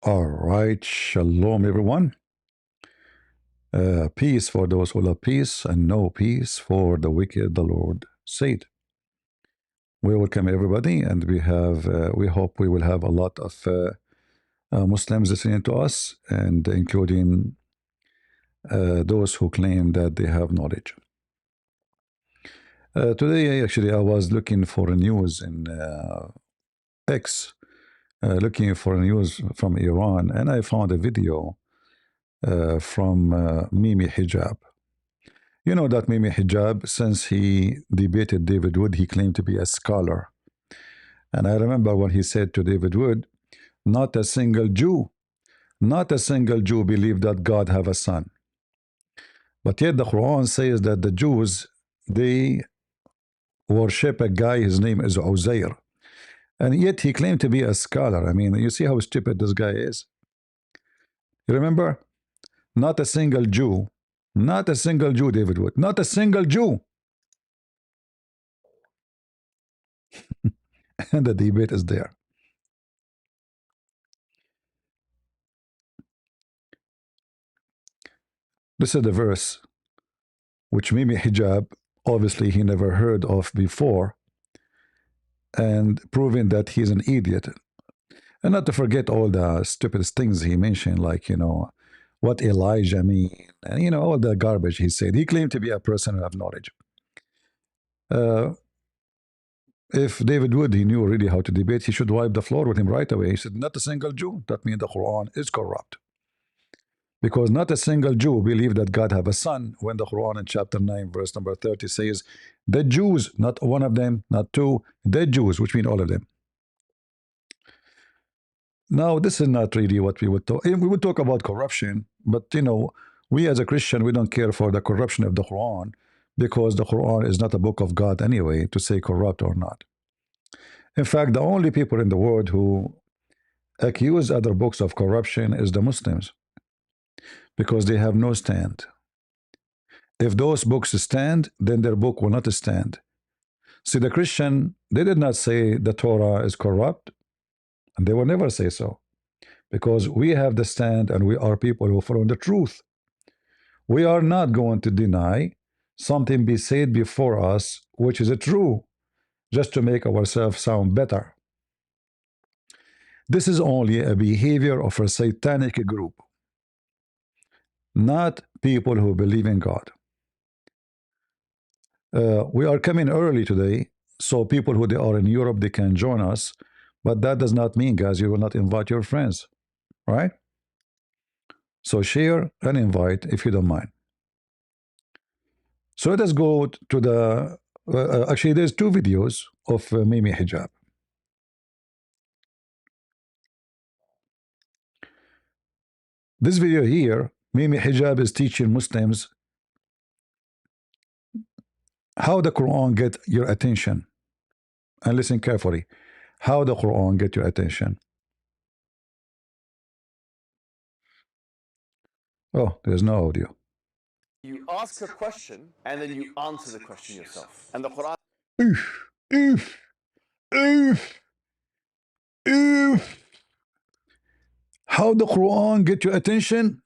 All right, shalom, everyone. Peace for those who love peace, and no peace for the wicked, the Lord said. We welcome everybody, and we hope we will have a lot of Muslims listening to us, and including those who claim that they have knowledge. Today, actually, I was looking for news in X, looking for news from Iran, and I found a video from Mimi Hijab. You know that Mimi Hijab, since he debated David Wood, he claimed to be a scholar. And I remember when he said to David Wood, not a single Jew, not a single Jew believed that God have a son. But yet the Quran says that the Jews, they worship a guy, his name is Uzair. And yet he claimed to be a scholar. I mean, you see how stupid this guy is? You remember? Not a single Jew, not a single Jew, David Wood, not a single Jew. And the debate is there. This is the verse which Mimi Hijab, obviously he never heard of before, and proving that he's an idiot. And not to forget all the stupid things he mentioned, like, what Elijah mean, and, all the garbage he said. He claimed to be a person who have knowledge. If David Wood, he knew really how to debate, he should wipe the floor with him right away. He said, not a single Jew. That means the Quran is corrupt. Because not a single Jew believed that God have a son, when the Quran in chapter 9, verse number 30 says, the Jews, not one of them, not two, the Jews, which mean all of them. Now, this is not really what we would talk. We would talk about corruption, but we as a Christian, we don't care for the corruption of the Quran, because the Quran is not a book of God anyway, to say corrupt or not. In fact, the only people in the world who accuse other books of corruption is the Muslims, because they have no stand. If those books stand, then their book will not stand. See, the Christian, they did not say the Torah is corrupt, and they will never say so, because we have the stand, and we are people who follow the truth. We are not going to deny something be said before us which is true, just to make ourselves sound better. This is only a behavior of a satanic group, not people who believe in God. We are coming early today, so people who they are in Europe, they can join us, but that does not mean, guys, you will not invite your friends, right? So share and invite if you don't mind. So let us go to the actually there's two videos of Mimi Hijab. This video here, Mimi Hijab is teaching Muslims how the Quran get your attention. And listen carefully, how the Quran get your attention. Oh, there's no audio. You ask a question and then you answer the question yourself. And the Quran. How the Quran get your attention?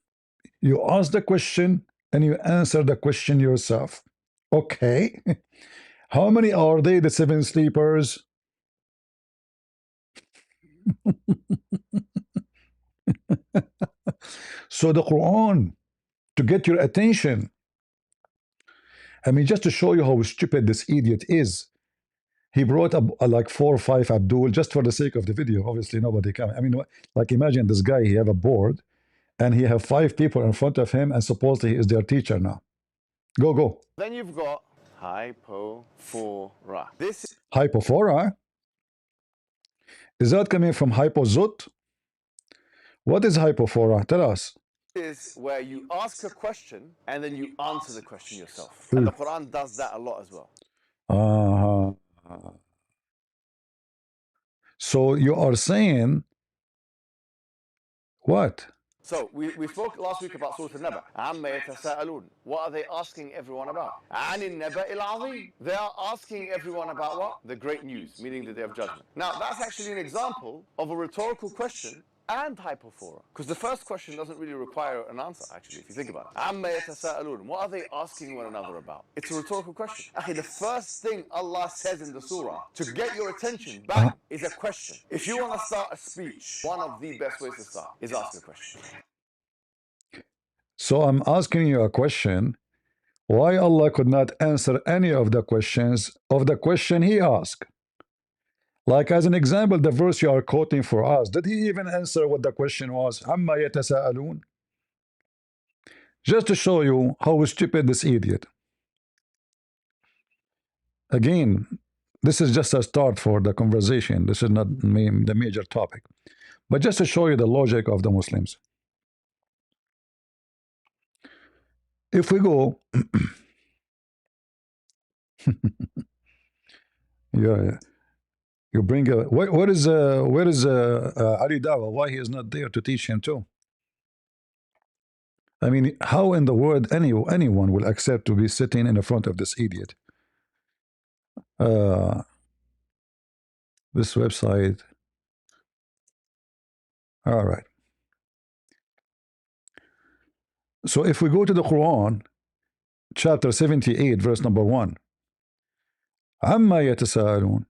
You ask the question and you answer the question yourself. Okay. How many are they, the seven sleepers? So the Quran, to get your attention, I mean, just to show you how stupid this idiot is, he brought up like 4 or 5 Abdul just for the sake of the video. Obviously, nobody can. I mean, like, imagine this guy, he have a board, and he have 5 people in front of him, and supposedly he is their teacher now. Go. Then you've got hypophora. This Hypophora? Is that coming from hypozut? What is hypophora? Tell us. is where you ask a question and then you answer the question yourself. And the Quran does that a lot as well. So you are saying what? So we spoke last week about Surah Al-Naba. عَمَّ يَتَسَاءَلُونَ. What are they asking everyone about? عَنِ النَّبَإِ الْعَظِيمِ. They are asking everyone about what? The great news, meaning the Day of Judgment. Now, that's actually an example of a rhetorical question and hypophora. Because the first question doesn't really require an answer, actually, if you think about it. عَمَّ يَتَسَاءَلُونَ. What are they asking one another about? It's a rhetorical question. Akhi, the first thing Allah says in the surah to get your attention back is a question. If you want to start a speech, one of the best ways to start is ask a question. So I'm asking you a question. Why Allah could not answer any of the questions of the question he asked? Like as an example, the verse you are quoting for us, did he even answer what the question was? عَمَّ يَتَسَاءَلُونَ. Just to show you how stupid this idiot. Again, this is just a start for the conversation. This is not the major topic. But just to show you the logic of the Muslims. If we go, yeah, you bring a where is Ali Dawah? Why he is not there to teach him too? I mean, how in the world anyone will accept to be sitting in front of this idiot? This website. All right. So if we go to the Quran, chapter 78, verse number 1, عَمَّ يَتَسَاءَلُونَ.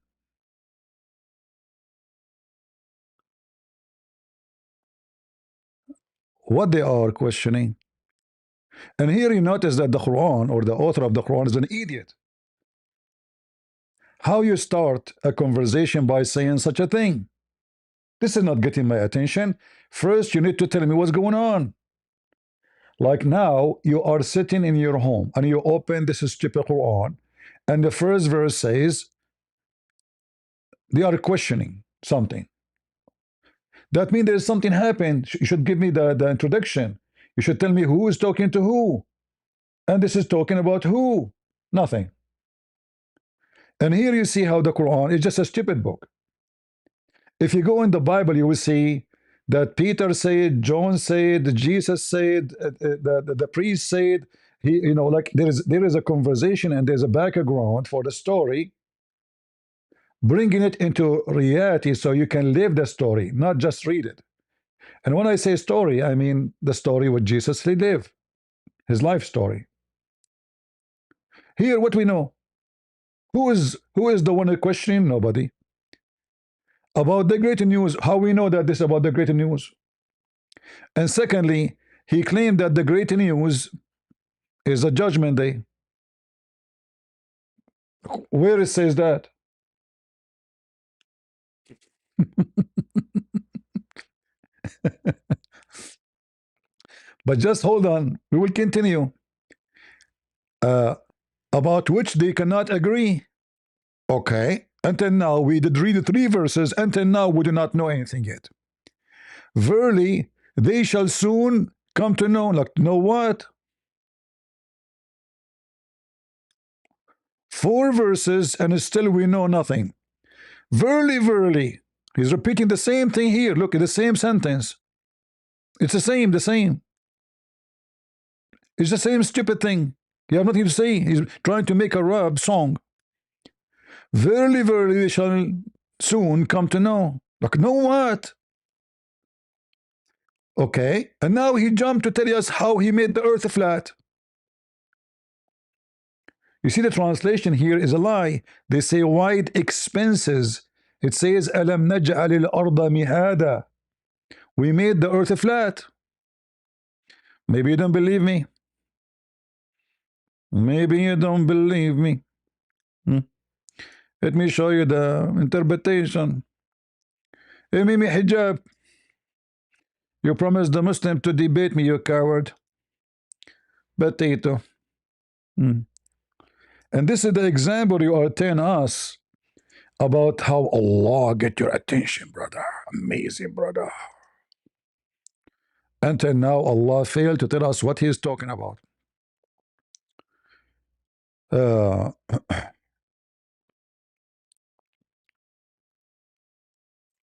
What they are questioning. And here you notice that the Quran or the author of the Quran is an idiot. How you start a conversation by saying such a thing? This is not getting my attention. First, you need to tell me what's going on. Like now, you are sitting in your home and you open this stupid Quran, and the first verse says they are questioning something. That means there's something happened. You should give me the introduction. You should tell me who is talking to who. And this is talking about who? Nothing. And here you see how the Quran is just a stupid book. If you go in the Bible, you will see that Peter said, John said, Jesus said, the priest said, like there is a conversation and there's a background for the story, bringing it into reality so you can live the story, not just read it. And when I say story, I mean the story what Jesus lived, his life story. Here, what we know, who is the one questioning? Nobody. About the great news, how we know that this is about the great news? And secondly, he claimed that the great news is a judgment day. Where it says that? But just hold on, we will continue. About which they cannot agree. Okay, until now we did read 3 verses, until now we do not know anything yet. Verily, they shall soon come to know. Like, know what? 4 verses and still we know nothing. Verily, verily. He's repeating the same thing here. Look at the same sentence. It's the same. It's the same stupid thing. You have nothing to say. He's trying to make a rap song. Verily, verily, they shall soon come to know. Like, know what? Okay, and now he jumped to tell us how he made the earth flat. You see, the translation here is a lie. They say wide expenses. It says, Alam naj'al al-arda mihada. We made the earth flat. Maybe you don't believe me. Maybe you don't believe me. Let me show you the interpretation. Hey, Mimi Hijab. You promised the Muslim to debate me, you coward. Potato. And this is the example you are telling us about how Allah get your attention, brother. Amazing, brother. Until now, Allah failed to tell us what He is talking about.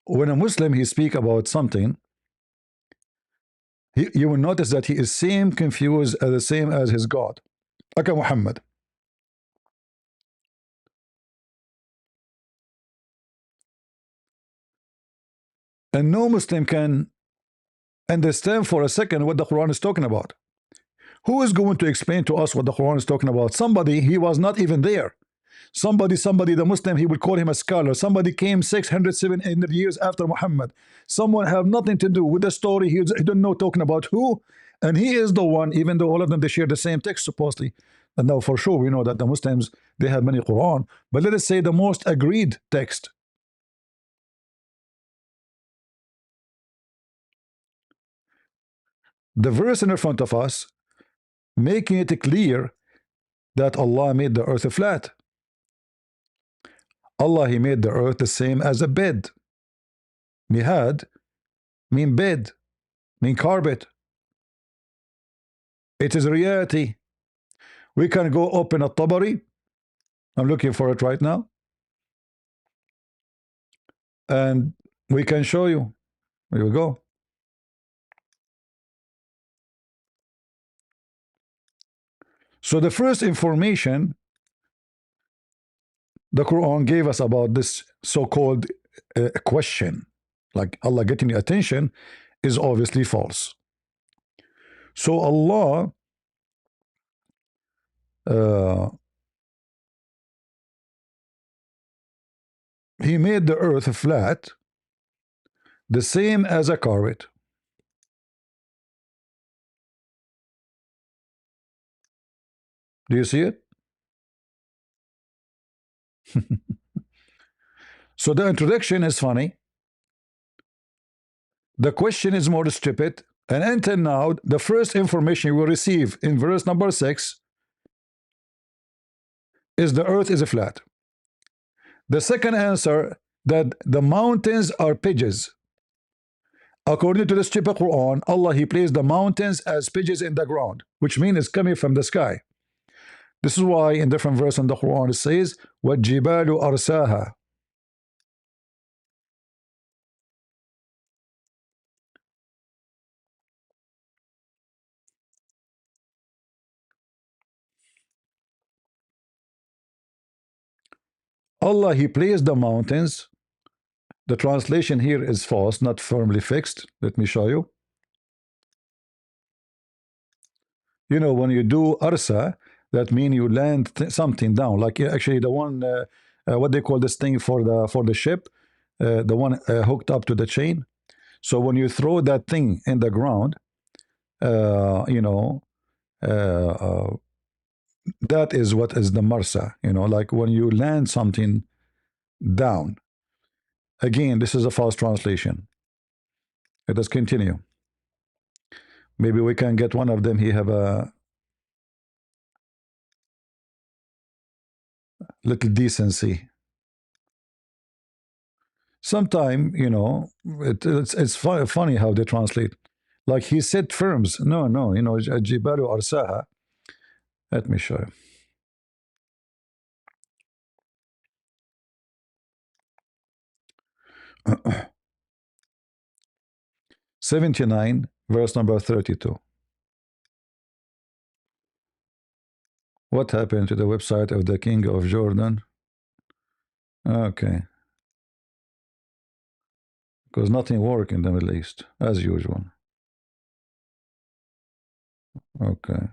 When a Muslim he speak about something, you will notice that he is same confused as the same as his God. Okay, Muhammad. And no Muslim can understand for a second what the Quran is talking about. Who is going to explain to us what the Quran is talking about? Somebody, he was not even there. Somebody, the Muslim, he would call him a scholar. Somebody came 600, 700 years after Muhammad. Someone have nothing to do with the story. He don't know talking about who. And he is the one, even though all of them, they share the same text, supposedly. And now for sure, we know that the Muslims, they have many Quran. But let us say the most agreed text. The verse in front of us, making it clear that Allah made the earth flat. Allah, he made the earth the same as a bed. Mihad mean bed, mean carpet. It is a reality. We can go open a Tabari. I'm looking for it right now. And we can show you. Here we go. So the first information the Quran gave us about this so-called question, like Allah getting your attention, is obviously false. So Allah he made the earth flat, the same as a carpet. Do you see it? So the introduction is funny. The question is more stupid. And until now, the first information you will receive in verse number 6 is the earth is flat. The second answer, that the mountains are pigeons. According to the stupid Quran, Allah, he placed the mountains as pigeons in the ground, which means it's coming from the sky. This is why in different verses in the Quran it says, وَالْجِبَالُ أَرْسَاهَا. Allah, he placed the mountains. The translation here is false, not firmly fixed. Let me show you. You know, when you do arsa, that means you land something down. Like actually the one, what they call this thing for the ship, the one hooked up to the chain. So when you throw that thing in the ground, you know, that is what is the marsa. You know, like when you land something down. Again, this is a false translation. Let us continue. Maybe we can get one of them. He have a little decency. Sometime, you know, it's funny how they translate. Like he said firms. No, no, you know, Jibalu Arsaha. Let me show you. 79, verse number 32. What happened to the website of the King of Jordan? Okay. Because nothing worked in the Middle East, as usual. Okay.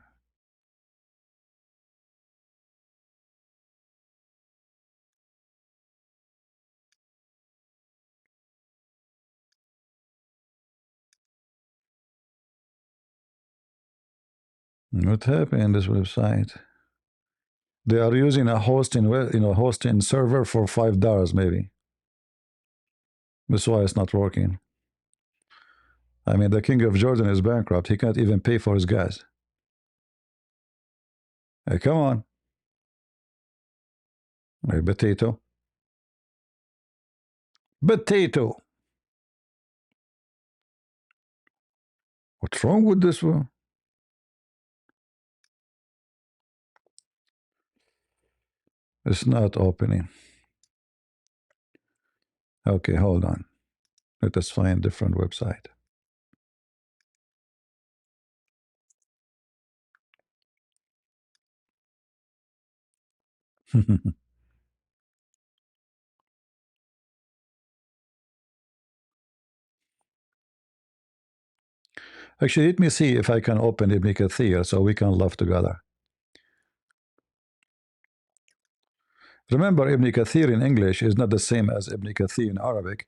What happened in this website? They are using a hosting, hosting server for $5 maybe. That's why it's not working. I mean, the King of Jordan is bankrupt. He can't even pay for his gas. Hey, come on. Hey, potato. Potato. What's wrong with this one? It's not opening. Okay, hold on. Let us find a different website. Actually, let me see if I can open Ibn Kathir so we can laugh together. Remember, Ibn Kathir in English is not the same as Ibn Kathir in Arabic.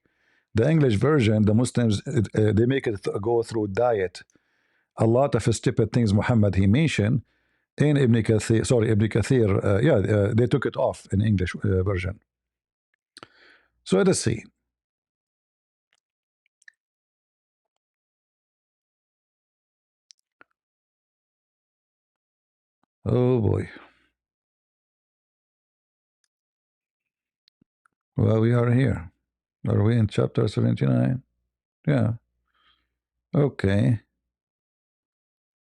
The English version, the Muslims, they make it go through diet. A lot of stupid things Muhammad he mentioned in Ibn Kathir, Ibn Kathir, they took it off in English version. So let us see. Oh boy. Well, we are here. Are we in chapter 79? Yeah. Okay.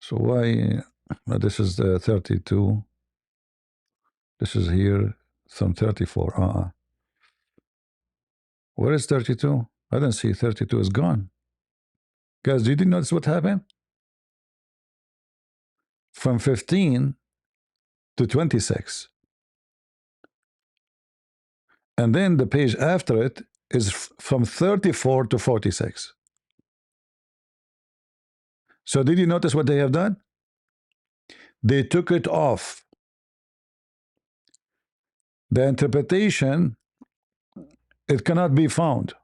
So why? This is the 32. This is here, some 34. Where is 32? I don't see 32 is gone. Guys, did you notice what happened? From 15 to 26. And then the page after it is from 34 to 46. So did you notice what they have done? They took it off. The interpretation, it cannot be found.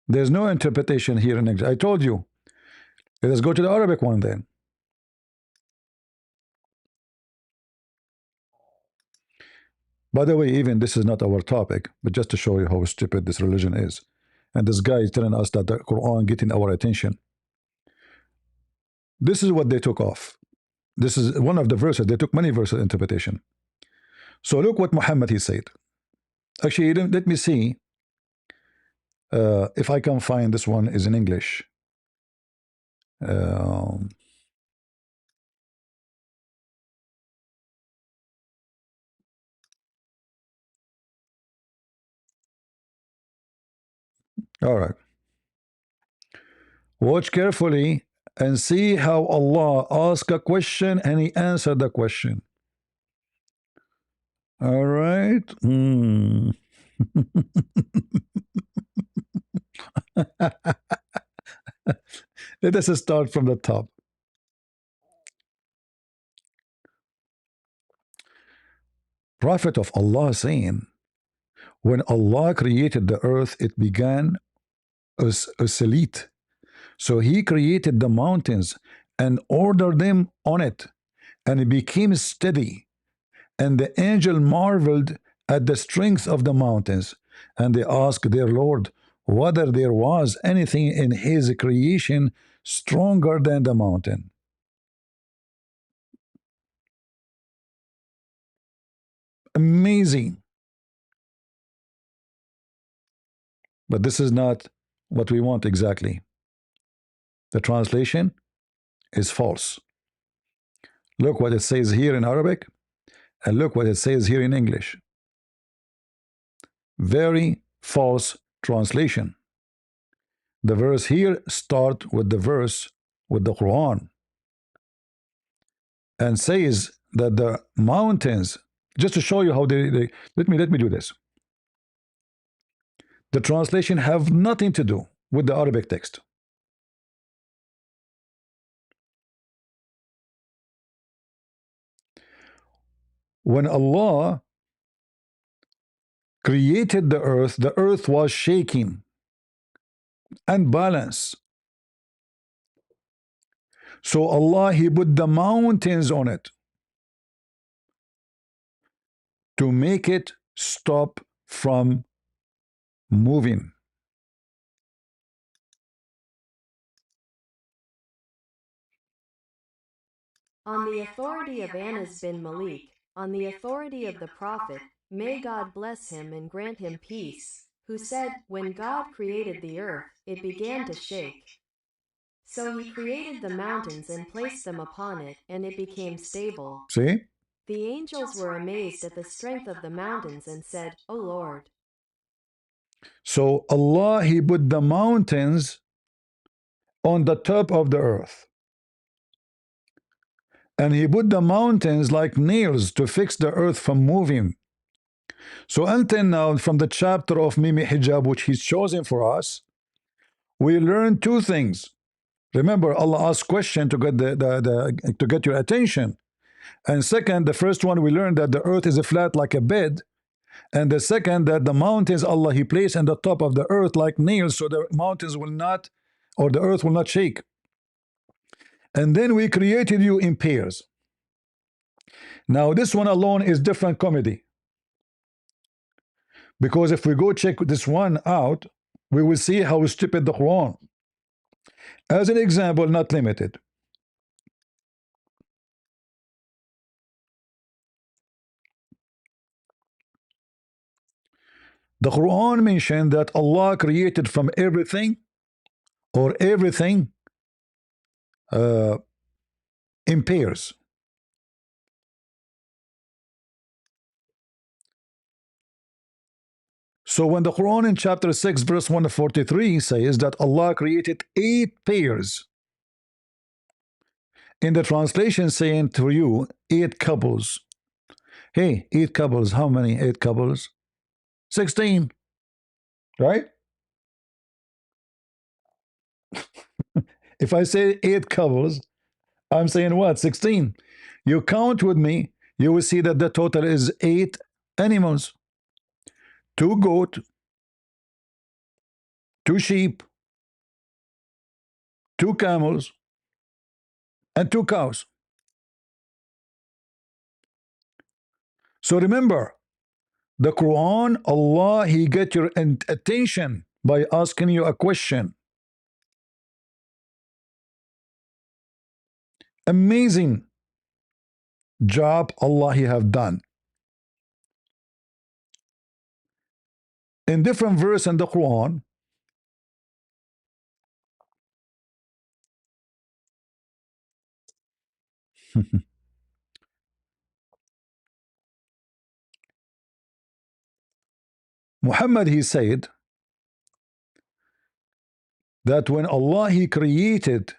There's no interpretation here in English. I told you. Let us go to the Arabic one then. By the way, even this is not our topic, but just to show you how stupid this religion is. And this guy is telling us that the Quran getting our attention. This is what they took off. This is one of the verses. They took many verses interpretation. So look what Muhammad he said. Actually, let me see if I can find this one is in English. All right. Watch carefully and see how Allah asked a question and he answered the question. All right. Let us start from the top. Prophet of Allah saying, when Allah created the earth, it began oscillate. So he created the mountains and ordered them on it, and it became steady. And the angel marveled at the strength of the mountains, and they asked their Lord whether there was anything in his creation stronger than the mountain. Amazing. But this is not what we want exactly. The translation is false. Look what it says here in Arabic, and look what it says here in English. Very false translation. The verse here start with the verse with the Quran and says that the mountains, just to show you how they let me do this. The translation have nothing to do with the Arabic text. When Allah created the earth was shaking and balanced. So Allah, he put the mountains on it to make it stop from moving. On the authority of Anas bin Malik, on the authority of the Prophet, may God bless him and grant him peace, who said, when God created the earth, it began to shake. So he created the mountains and placed them upon it, and it became stable. See? The angels were amazed at the strength of the mountains and said, O Lord. So Allah, he put the mountains on the top of the earth. And he put the mountains like nails to fix the earth from moving. So until now, from the chapter of Mohammad Hijab, which he's chosen for us, we learn two things. Remember, Allah asked question to get to get your attention. And second, the first one we learned that the earth is a flat like a bed. And the second, that the mountains Allah He placed on the top of the earth like nails, so the mountains will not, or the earth will not shake. And then we created you in pairs. Now this one alone is different comedy. Because if we go check this one out, we will see how stupid the Quran. As an example, not limited. The Quran mentioned that Allah created from everything or everything in pairs. So when the Quran in chapter 6 verse 143 says that Allah created 8 pairs, in the translation saying to you 8 couples. Hey, 8 couples, how many 8 couples? 16, right? If I say 8 couples, I'm saying what? 16. You count with me, you will see that the total is 8 animals. 2 goat, 2 sheep, 2 camels, and 2 cows. So remember, the Quran, Allah, He get your attention by asking you a question. Amazing job Allah He have done. In different verse in the Quran, Muhammad, he said that when Allah He created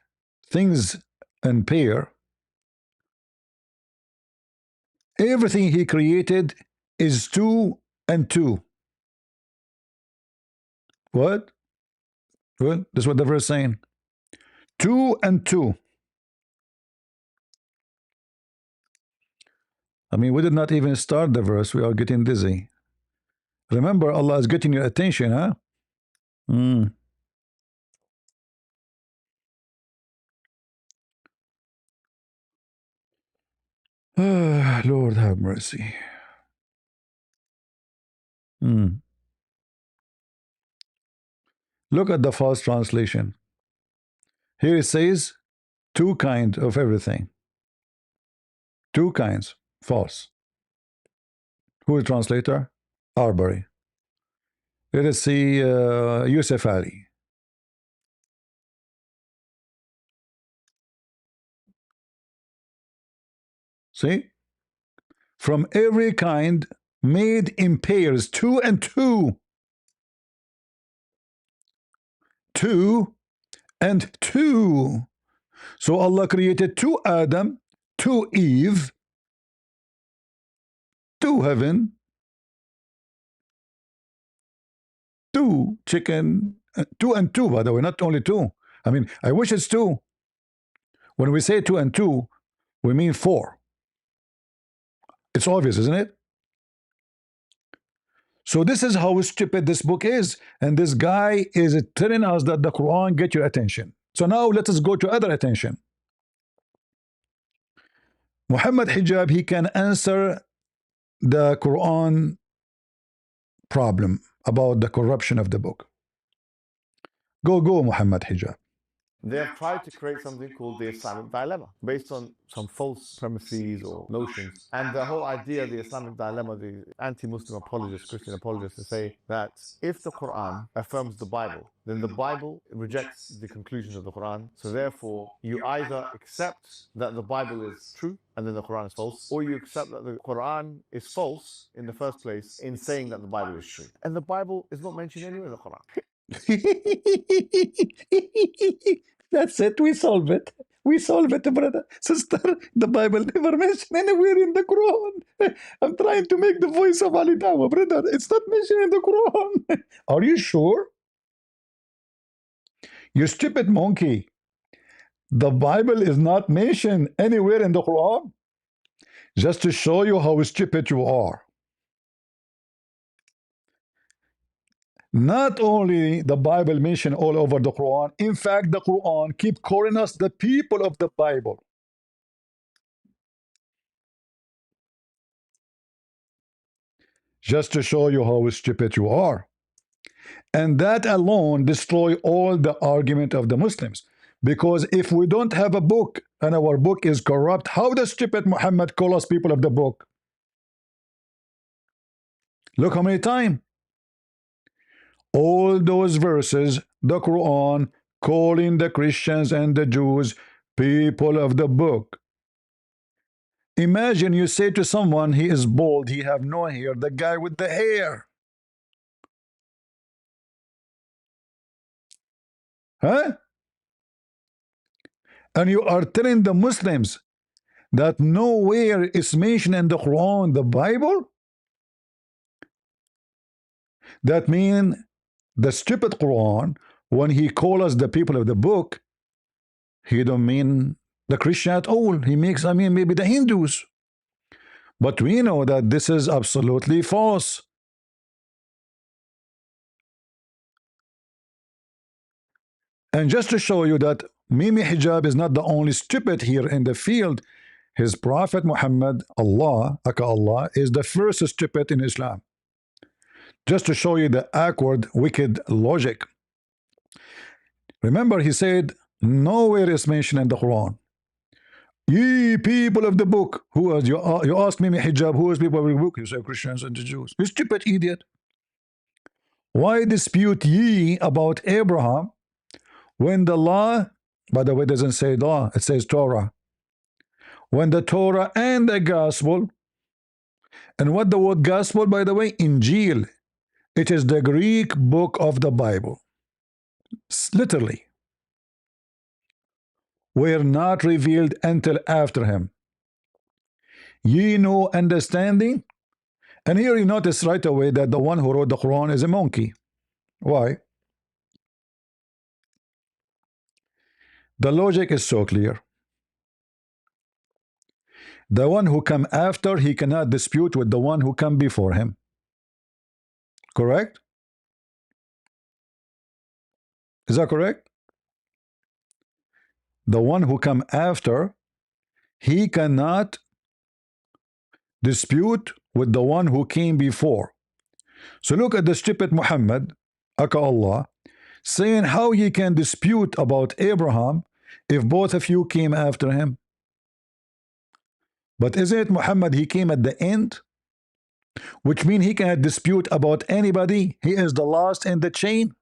things in pair, everything He created is 2 and 2. What? Well, that's what the verse saying. 2 and 2. I mean, we did not even start the verse. We are getting dizzy. Remember, Allah is getting your attention, huh? Lord have mercy. Look at the false translation. Here it says 2 kinds of everything. 2 kinds. False. Who is translator? Arbery. Let us see Yusuf Ali. See? From every kind made in pairs, 2 and 2. 2 and 2. So Allah created 2 Adam, 2 Eve, 2 heaven, 2 chicken, 2 and 2, by the way, not only 2. I mean, I wish it's 2. When we say 2 and 2, we mean 4. It's obvious, isn't it? So this is how stupid this book is. And this guy is telling us that the Quran get your attention. So now let us go to other attention. Mohammad Hijab, he can answer the Quran problem about the corruption of the book. Go, Mohammad Hijab. They have tried to create something called the Islamic dilemma, based on some false premises or notions. And the whole idea of the Islamic dilemma, the anti-Muslim apologists, Christian apologists, to say that if the Quran affirms the Bible, then the Bible rejects the conclusions of the Quran. So therefore, you either accept that the Bible is true and then the Quran is false, or you accept that the Quran is false in the first place in saying that the Bible is true. And the Bible is not mentioned anywhere in the Quran. That's it. We solve it. We solve it, brother. Sister, the Bible never mentioned anywhere in the Quran. I'm trying to make the voice of Ali Dawah, brother. It's not mentioned in the Quran. Are you sure? You stupid monkey. The Bible is not mentioned anywhere in the Quran. Just to show you how stupid you are. Not only the Bible mentioned all over the Quran, in fact, the Quran keep calling us the people of the Bible. Just to show you how stupid you are. And that alone destroy all the argument of the Muslims. Because if we don't have a book and our book is corrupt, how does stupid Muhammad call us people of the book? Look how many times. All those verses, the Quran, calling the Christians and the Jews people of the book. Imagine you say to someone, he is bald, he have no hair, the guy with the hair. Huh? And you are telling the Muslims that nowhere is mentioned in the Quran, the Bible? That means the stupid Quran, when he call us the people of the book, he don't mean the Christian at all. He makes, I mean, maybe the Hindus. But we know that this is absolutely false. And just to show you that Mimi Hijab is not the only stupid here in the field, his Prophet Muhammad, Allah, aka Allah, is the first stupid in Islam. Just to show you the awkward, wicked logic. Remember, he said, nowhere is mentioned in the Quran. Ye people of the book, who is you asked Mimi Hijab, who is people of the book? You say Christians and the Jews. You stupid idiot. Why dispute ye about Abraham when the law, by the way, doesn't say law, it says Torah. When the Torah and the gospel, and what the word gospel, by the way, Injil, it is the Greek book of the Bible. Literally. Were not revealed until after him. Ye know understanding. And here you notice right away that the one who wrote the Quran is a monkey. Why? The logic is so clear. The one who come after, he cannot dispute with the one who come before him. Correct? Is that correct? The one who come after, he cannot dispute with the one who came before. So look at the stupid Muhammad, aka Allah, saying how he can dispute about Abraham if both of you came after him. But isn't it Muhammad, he came at the end? Which means he cannot dispute about anybody. He is the last in the chain.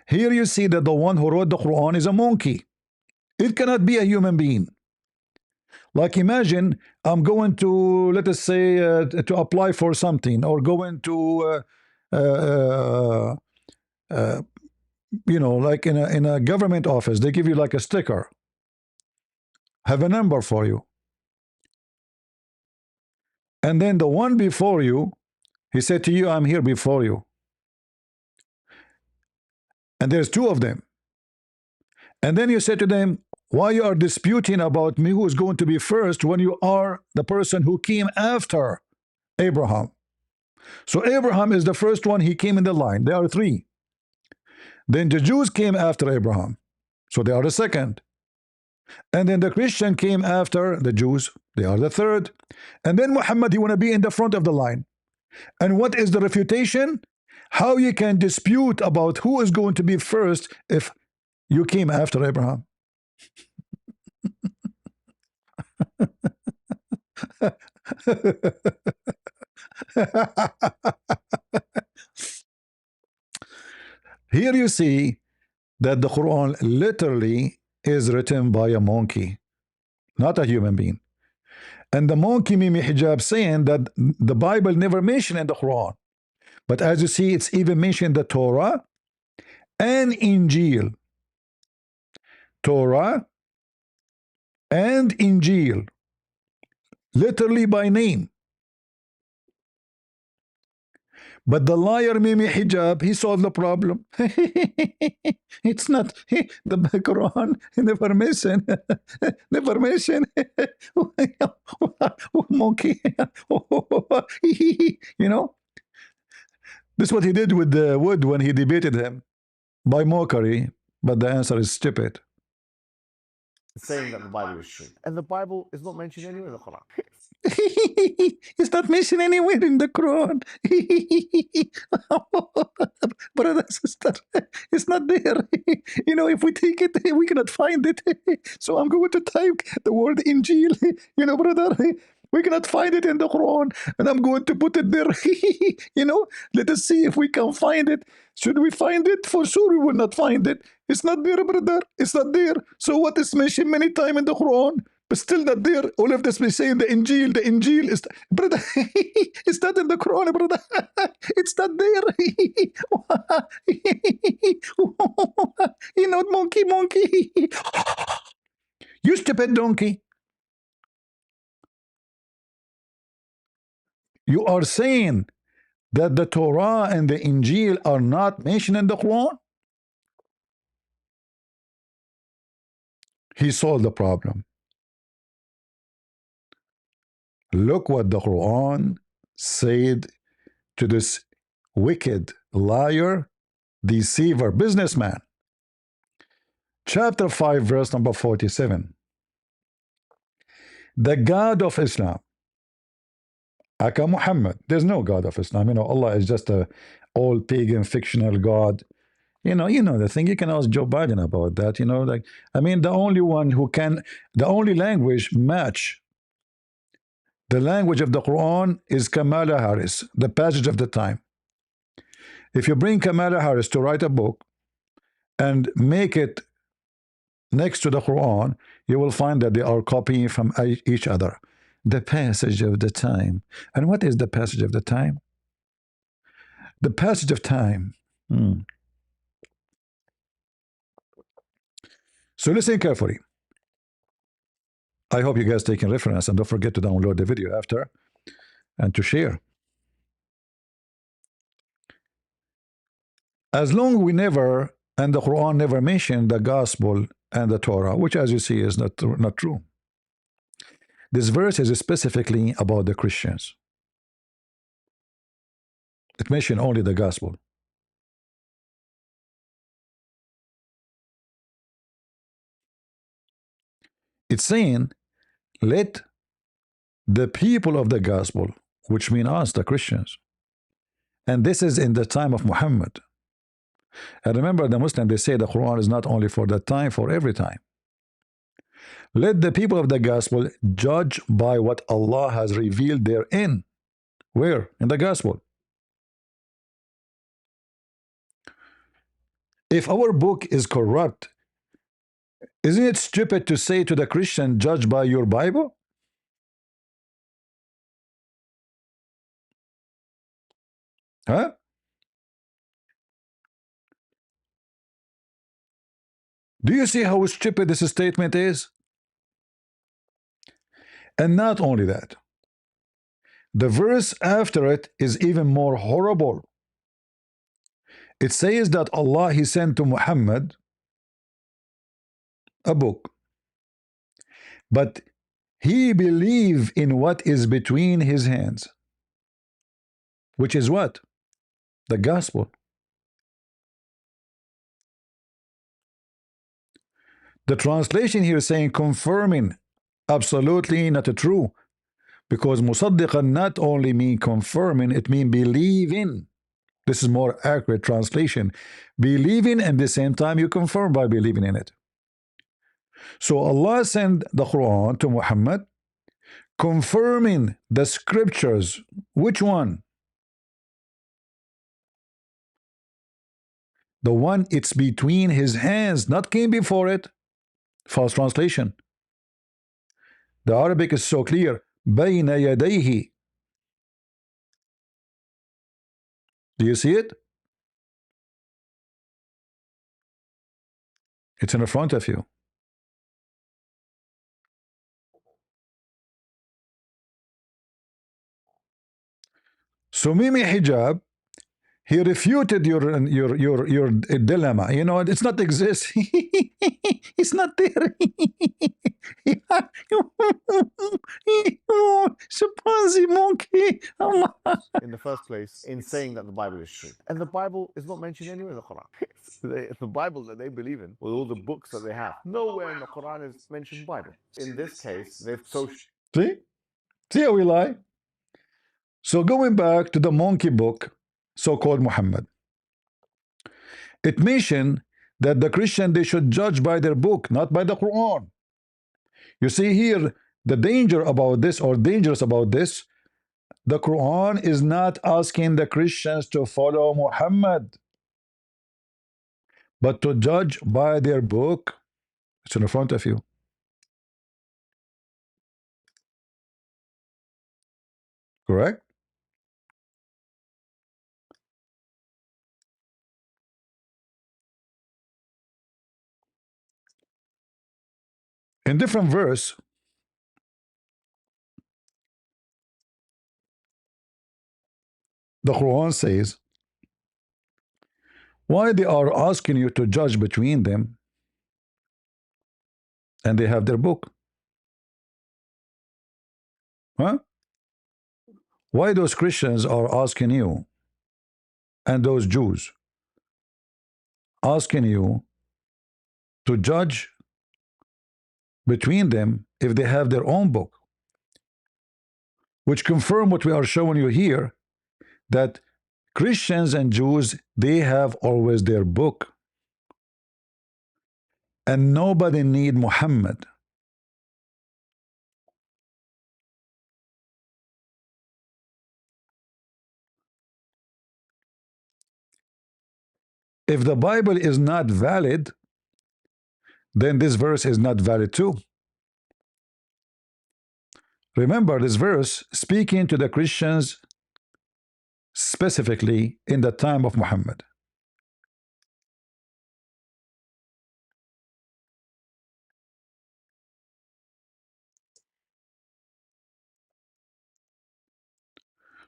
Here you see that the one who wrote the Quran is a monkey. It cannot be a human being. Like imagine I'm going to, let us say, to apply for something, or going to, you know, like in a government office, they give you like a sticker, have a number for you. And then the one before you, he said to you, I'm here before you. And there's two of them. And then you said to them, why you are disputing about me who is going to be first when you are the person who came after Abraham? So Abraham is the first one, he came in the line. There are three. Then the Jews came after Abraham. So they are the second. And then the Christian came after the Jews. They are the third. And then Muhammad, he want to be in the front of the line. And what is the refutation? How you can dispute about who is going to be first if you came after Abraham? Here you see that the Quran literally is written by a monkey, not a human being. And the monkey Mimi Hijab saying that the Bible never mentioned in the Quran. But as you see, it's even mentioned in the Torah and Injil. Torah and Injil, literally by name. But the liar Mimi Hijab, he solved the problem. It's not the Quran never mention, never mention monkey. You know, this is what he did with the wood when he debated him by mockery. But the answer is stupid. saying that the Bible is true. And the Bible is not mentioned anywhere in the Quran. It's not mentioned anywhere in the Quran. Brother, sister, it's not there. You know, if we take it, we cannot find it. So I'm going to type the word Injil. You know, brother, we cannot find it in the Quran, and I'm going to put it there. You know, let us see if we can find it. Should we find it? For sure, we will not find it. It's not there, brother. It's not there. So what is mentioned many times in the Quran, but still not there? All of this we say in the Injil. The Injil is, brother, it's not in the Quran, brother. It's not there. You know, monkey. You stupid donkey. You are saying that the Torah and the Injil are not mentioned in the Quran? He solved the problem. Look what the Quran said to this wicked liar, deceiver, businessman. Chapter 5, verse number 47. The God of Islam, Aka Muhammad. There's no God of Islam. You know, Allah is just a old pagan fictional God. You know the thing. You can ask Joe Biden about that. You know, like, I mean, the only one who can, the only language match the language of the Quran is Kamala Harris, the passage of the time. If you bring Kamala Harris to write a book and make it next to the Quran, you will find that they are copying from each other. The passage of the time. And what is the passage of the time? The passage of time. So listen carefully. I hope you guys taking reference, and don't forget to download the video after and to share. As long we never, and the Quran never mentioned the gospel and the Torah, which as you see is not true. This verse is specifically about the Christians. It mentions only the gospel. It's saying, let the people of the gospel, which mean us, the Christians, and this is in the time of Muhammad. And remember, the Muslim, they say the Quran is not only for that time, for every time. Let the people of the gospel judge by what Allah has revealed therein. Where? In the gospel. If our book is corrupt, isn't it stupid to say to the Christian, judge by your Bible? Huh? Do you see how stupid this statement is? And not only that, the verse after it is even more horrible. It says that Allah, He sent to Muhammad a book, but he believed in what is between his hands, which is what? The gospel. The translation here is saying confirming, absolutely not true, because musaddiqan not only mean confirming, it mean believing. This is more accurate translation. Believing, and at the same time you confirm by believing in it. So Allah sent the Quran to Muhammad, confirming the scriptures. Which one? The one it's between his hands, not came before it. False translation. The Arabic is so clear. بين يديه. Do you see it? It's in front of you. So Mimi Hijab, He refuted your dilemma. You know, it's not exist. It's not there. Suppose monkey. In the first place, in saying that the Bible is true. And the Bible is not mentioned anywhere in the Quran. The Bible that they believe in, with all the books that they have, nowhere in the Quran is mentioned Bible. In this case, they've See? See how we lie? So going back to the monkey book, so-called Muhammad, it mentioned that the Christian, they should judge by their book, not by the Quran. You see here, the danger about this, or dangerous about this, the Quran is not asking the Christians to follow Muhammad, but to judge by their book. It's in front of you. Correct? In different verse, the Quran says, why they are asking you to judge between them and they have their book? Huh? Why those Christians are asking you, and those Jews asking you to judge between them if they have their own book, which confirm what we are showing you here, that Christians and Jews, they have always their book, and nobody need Muhammad. If the Bible is not valid, then this verse is not valid too. Remember, this verse speaking to the Christians specifically in the time of Muhammad.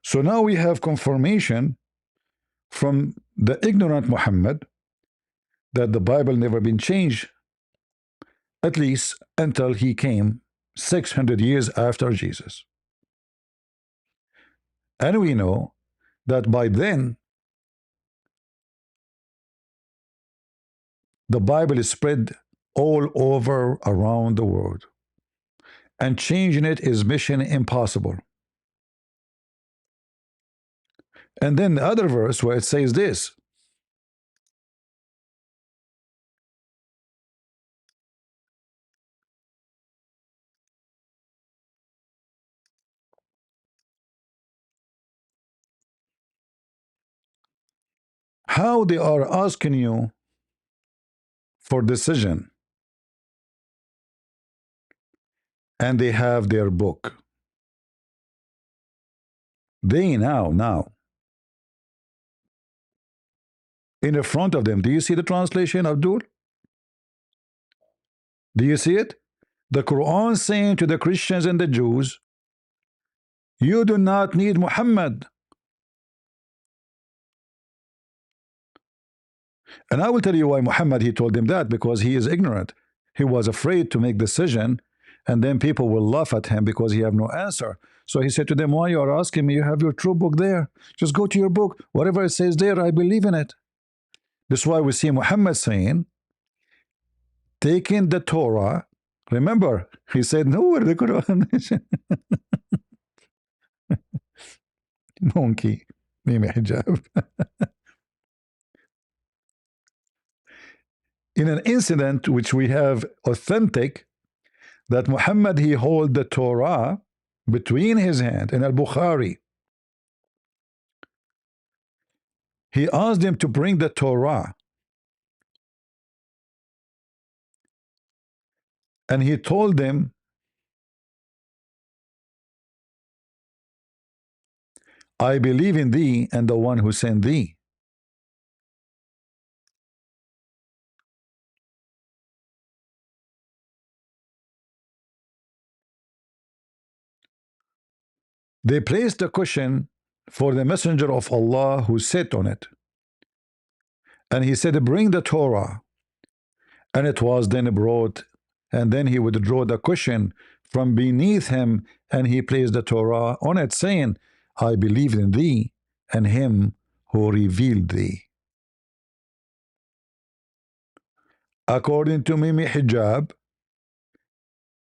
So now we have confirmation from the ignorant Muhammad that the Bible never been changed, at least until he came 600 years after Jesus. And we know that by then the Bible is spread all over around the world, and changing it is mission impossible. And then the other verse where it says this, how they are asking you for decision, and they have their book. They now in the front of them. Do you see the translation, Abdul? Do you see it? The Quran saying to the Christians and the Jews, you do not need Muhammad. And I will tell you why Muhammad, he told them that, because he is ignorant. He was afraid to make decision, and then people will laugh at him because he have no answer. So he said to them, why you are asking me? You have your true book there. Just go to your book. Whatever it says there, I believe in it. That's why we see Muhammad saying, taking the Torah. Remember, he said, nowhere the Quran. Monkey, Mohammad Hijab. In an incident which we have authentic, that Muhammad, he hold the Torah between his hand in Al-Bukhari. He asked them to bring the Torah, and he told them, I believe in thee and the one who sent thee. They placed the question for the messenger of Allah who sat on it. And he said, bring the Torah. And it was then brought, and then he would draw the cushion from beneath him, and he placed the Torah on it, saying, I believe in thee and him who revealed thee. According to Mimi Hijab,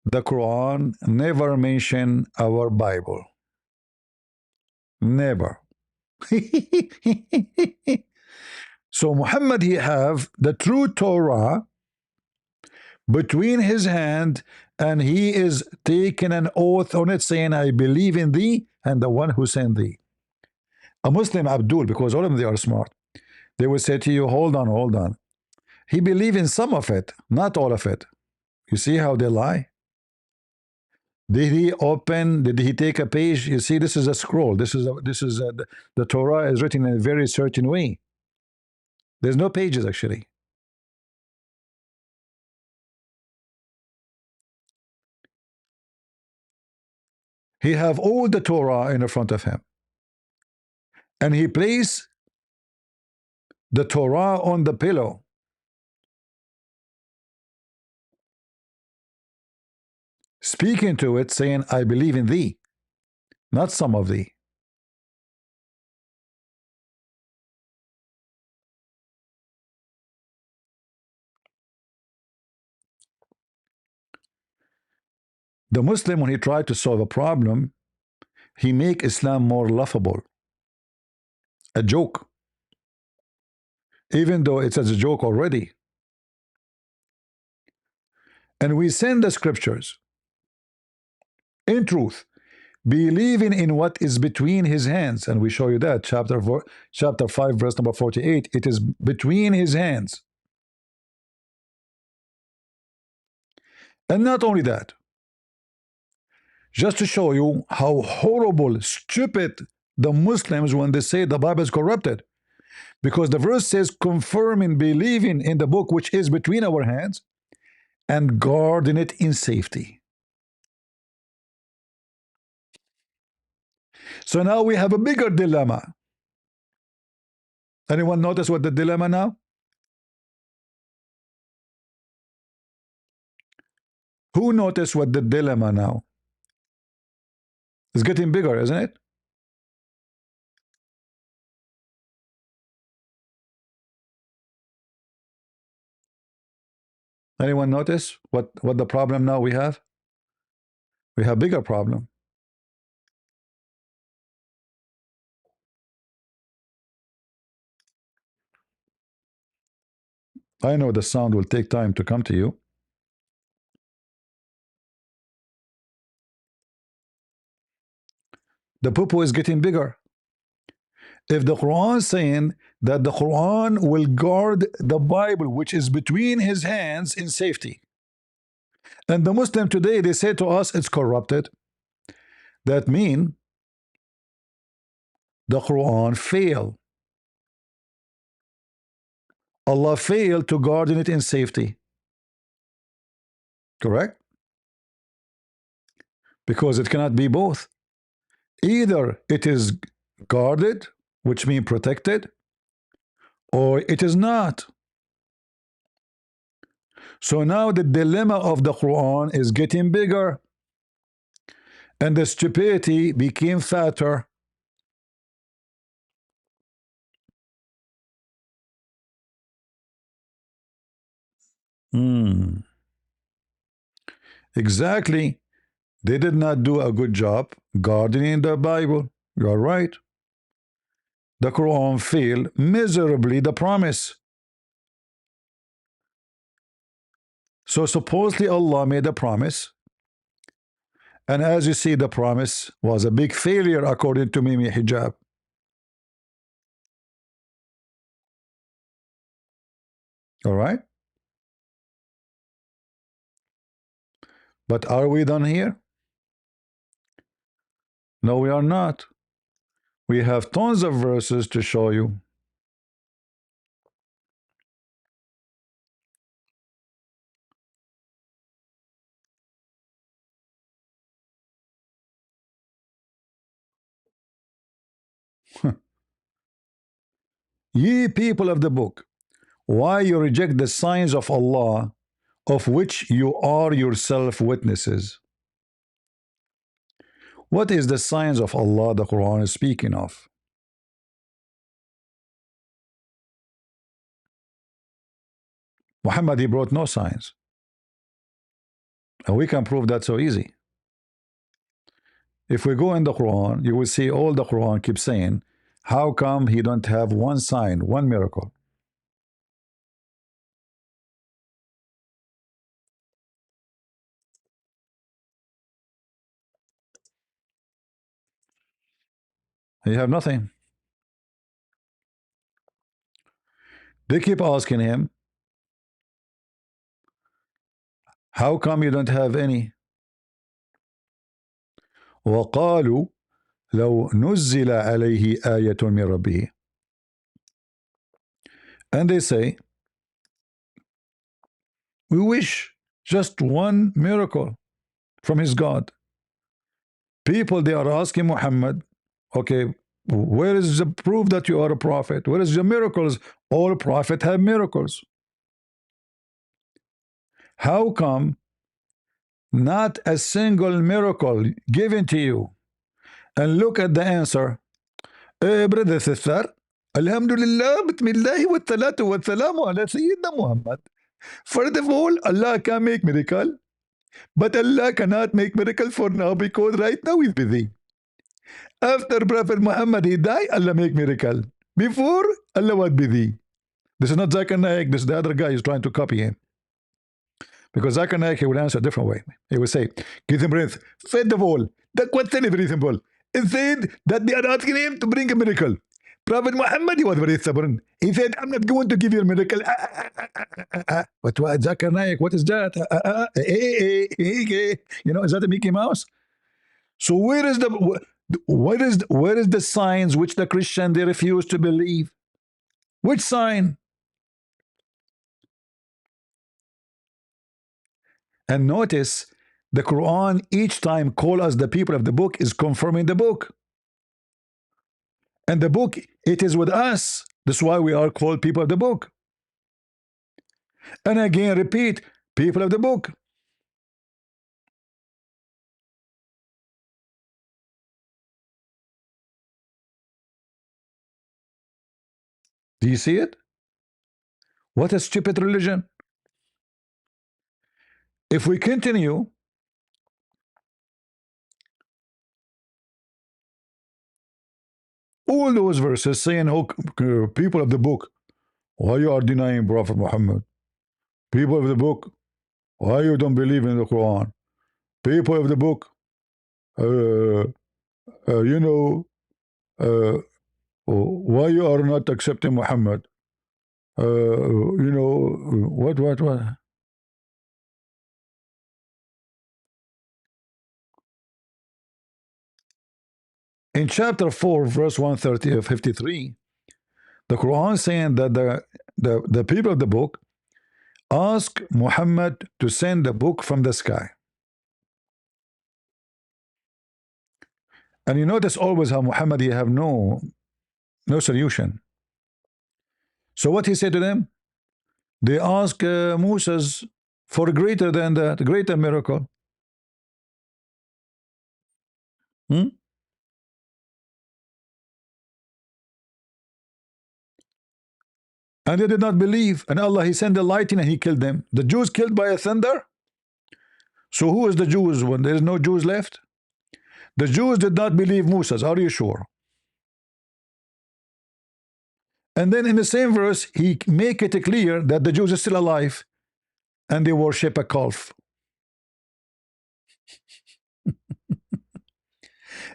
the Quran never mentioned our Bible. Never. So Muhammad, he have the true Torah between his hand, and he is taking an oath on it, saying, I believe in thee and the one who sent thee. A Muslim, Abdul, because all of them, they are smart, they will say to you, hold on, hold on. He believed in some of it, not all of it. You see how they lie? Did he open, did he take a page? You see, this is a scroll. The Torah is written in a very certain way. There's no pages, actually. He have all the Torah in front of him. And he placed the Torah on the pillow. Speaking to it, saying, I believe in thee, not some of thee. The Muslim, when he tried to solve a problem, he make Islam more laughable. A joke. Even though it's as a joke already. And we send the scriptures in truth, believing in what is between his hands. And we show you that, chapter 5, verse number 48. It is between his hands. And not only that, just to show you how horrible, stupid the Muslims when they say the Bible is corrupted. Because the verse says, confirming, believing in the book which is between our hands and guarding it in safety. So now we have a bigger dilemma. Anyone notice what the dilemma now? Who noticed what the dilemma now? It's getting bigger, isn't it? Anyone notice what the problem now we have? We have bigger problem. I know the sound will take time to come to you. The poo-poo is getting bigger. If the Quran is saying that the Quran will guard the Bible which is between his hands in safety, and the Muslim today, they say to us it's corrupted, that means the Quran failed. Allah failed to guard it in safety. Correct? Because it cannot be both. Either it is guarded, which means protected, or it is not. So now the dilemma of the Quran is getting bigger, and the stupidity became fatter. Exactly. They did not do a good job guarding the Bible. You are right. The Quran failed miserably the promise. So supposedly Allah made a promise, and as you see, the promise was a big failure according to Mimi Hijab. All right? But are we done here? No, we are not. We have tons of verses to show you. Ye people of the book, why you reject the signs of Allah, of which you are yourself witnesses? What is the signs of Allah the Quran is speaking of? Muhammad, he brought no signs. And we can prove that so easy. If we go in the Quran, you will see all the Quran keeps saying, how come he don't have one sign, one miracle? He have nothing. They keep asking him, how come you don't have any? وقالوا لو نزل عليه آية من ربه. And they say, we wish just one miracle from his God. People, they are asking Muhammad, okay, where is the proof that you are a prophet? Where is the miracles? All prophets have miracles. How come not a single miracle given to you? And look at the answer. Brother, sister, Alhamdulillah, Bismillah, wa salatu wa salamu ala Sayyidina Muhammad. First of all, Allah can make miracle, but Allah cannot make miracle for now because right now he's busy. After Prophet Muhammad he died, Allah make miracle. Before, Allah was busy. This is not Zakir Naik, this is the other guy who's trying to copy him. Because Zakir Naik, he will answer a different way. He will say, give him breath. First of all, the question is very simple. It said that they are asking him to bring a miracle. Prophet Muhammad, he was very stubborn. He said, I'm not going to give you a miracle. But what, Zakir Naik, what is that? You know, is that a Mickey Mouse? So where is the signs which the Christian they refuse to believe? Which sign? And notice the Quran each time call us the people of the book is confirming the book. And the book, it is with us. That's why we are called people of the book. And again, repeat, people of the book. Do you see it? What a stupid religion. If we continue, all those verses saying, oh, people of the book, why you are denying Prophet Muhammad? People of the book, why you don't believe in the Quran? People of the book, you know, why you are not accepting Muhammad? You know, what? In chapter 4, verse 153, the Quran saying that the people of the book ask Muhammad to send the book from the sky. And you notice always how Muhammad he have no solution. So what he said to them? They ask Moses for greater than that, greater miracle. Hmm? And they did not believe. And Allah, he sent the lightning and he killed them. The Jews killed by a thunder. So who is the Jews when there is no Jews left? The Jews did not believe Moses. Are you sure? And then in the same verse, he make it clear that the Jews are still alive and they worship a calf.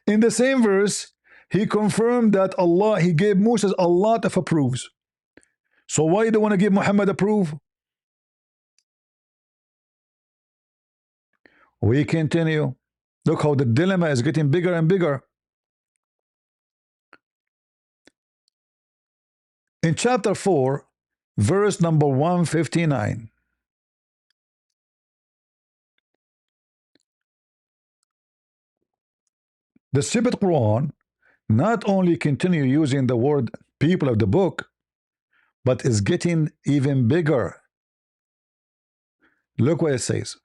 In the same verse, he confirmed that Allah, he gave Moses a lot of approves. So why do you want to give Muhammad approve? We continue. Look how the dilemma is getting bigger and bigger. In chapter 4, verse number 159. The stupid Quran not only continue using the word people of the book, but is getting even bigger. Look what it says.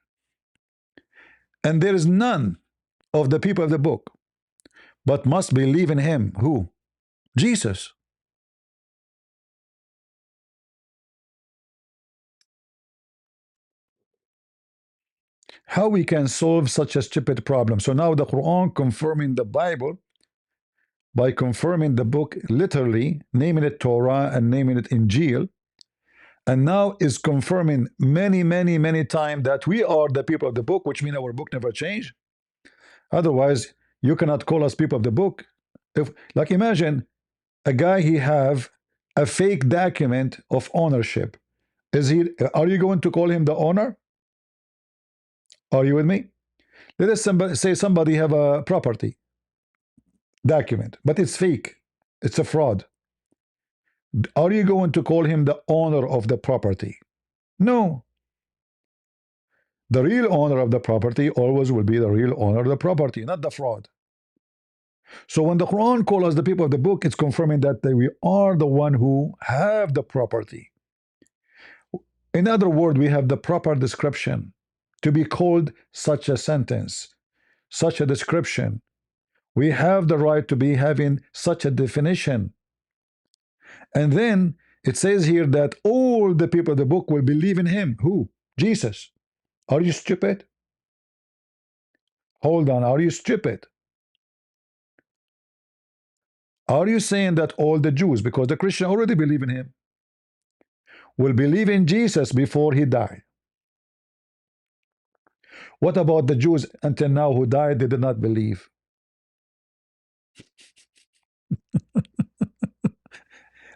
And there is none of the people of the book, but must believe in him. Who? Jesus. How we can solve such a stupid problem? So now the Quran confirming the Bible by confirming the book literally, naming it Torah and naming it Injil, and now is confirming many times that we are the people of the book, which means our book never changed. Otherwise, you cannot call us people of the book. If, like, imagine a guy, he have a fake document of ownership. Is he? Are you going to call him the owner? Are you with me? Let us say somebody have a property document, but it's fake. It's a fraud. Are you going to call him the owner of the property? No. The real owner of the property always will be the real owner of the property, not the fraud. So when the Quran calls us the people of the book, it's confirming that we are the one who have the property. In other words, we have the proper description to be called such a sentence, such a description. We have the right to be having such a definition. And then it says here that all the people of the book will believe in him. Who? Jesus. Are you stupid? Hold on. Are you stupid? Are you saying that all the Jews, because the Christian already believe in him, will believe in Jesus before he died? What about the Jews until now who died, they did not believe?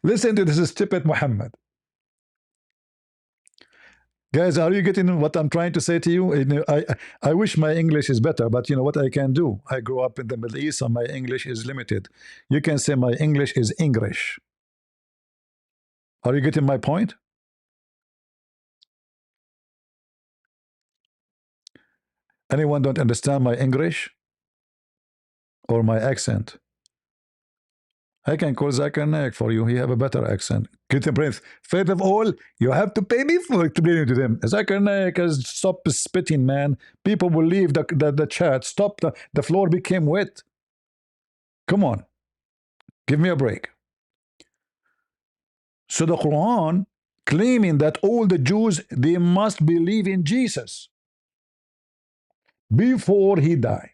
Listen to this stupid Muhammad. Guys, are you getting what I'm trying to say to you? I wish my English is better, but you know what I can do? I grew up in the Middle East, and my English is limited. You can say my English is English. Are you getting my point? Anyone don't understand my English or my accent? I can call Zakir Naik for you. He have a better accent. Get the breath. First of all, you have to pay me for explaining to them. Zakir Naik has stopped spitting, man. People will leave the chat. Stop. The floor became wet. Come on. Give me a break. So the Quran claiming that all the Jews, they must believe in Jesus before he died.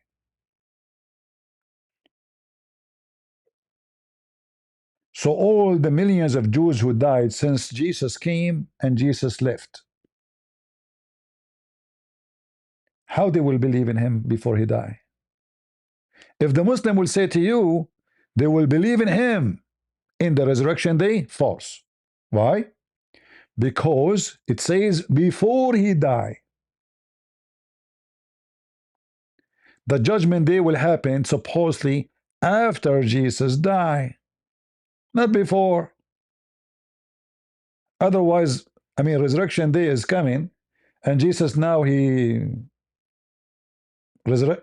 So all the millions of Jews who died since Jesus came and Jesus left, how they will believe in him before he died? If the Muslim will say to you, they will believe in him in the resurrection day, false. Why? Because it says before he died. The judgment day will happen supposedly after Jesus died, not before. Otherwise, I mean, resurrection day is coming, and Jesus now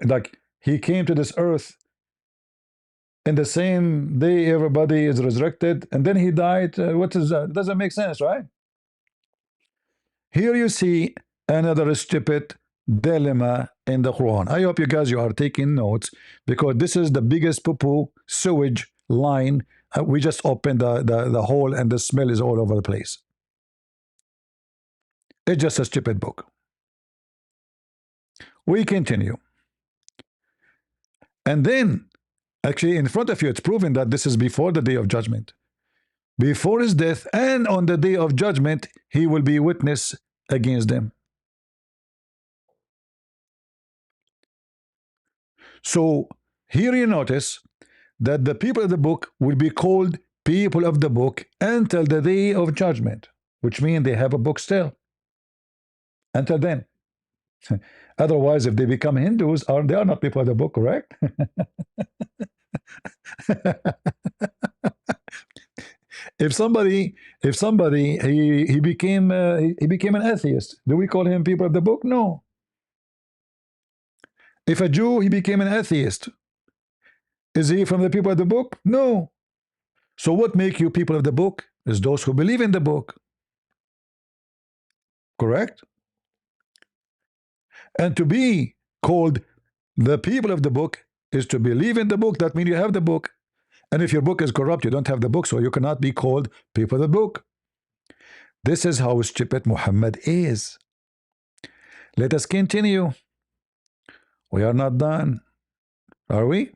like he came to this earth in the same day everybody is resurrected, and then he died. What is that? Doesn't make sense, right? Here you see another stupid dilemma in the Quran. I hope you guys are taking notes, because this is the biggest poo-poo sewage line. We just opened the hole, and the smell is all over the place. It's just a stupid book. We continue. And then, actually, in front of you, it's proven that this is before the day of judgment. Before his death, and on the day of judgment, he will be witness against them. So here you notice that the people of the book will be called people of the book until the day of judgment, which means they have a book still until then. Otherwise, if they become Hindus, they are not people of the book, correct? if somebody he became an atheist, do we call him people of the book? No. If a Jew he became an atheist, Is he from the people of the book? No. So what make you people of the book is those who believe in the book. Correct? And to be called the people of the book is to believe in the book. That means you have the book. And if your book is corrupt, you don't have the book, so you cannot be called people of the book. This is how stupid Muhammad is. Let us continue. We are not done. Are we?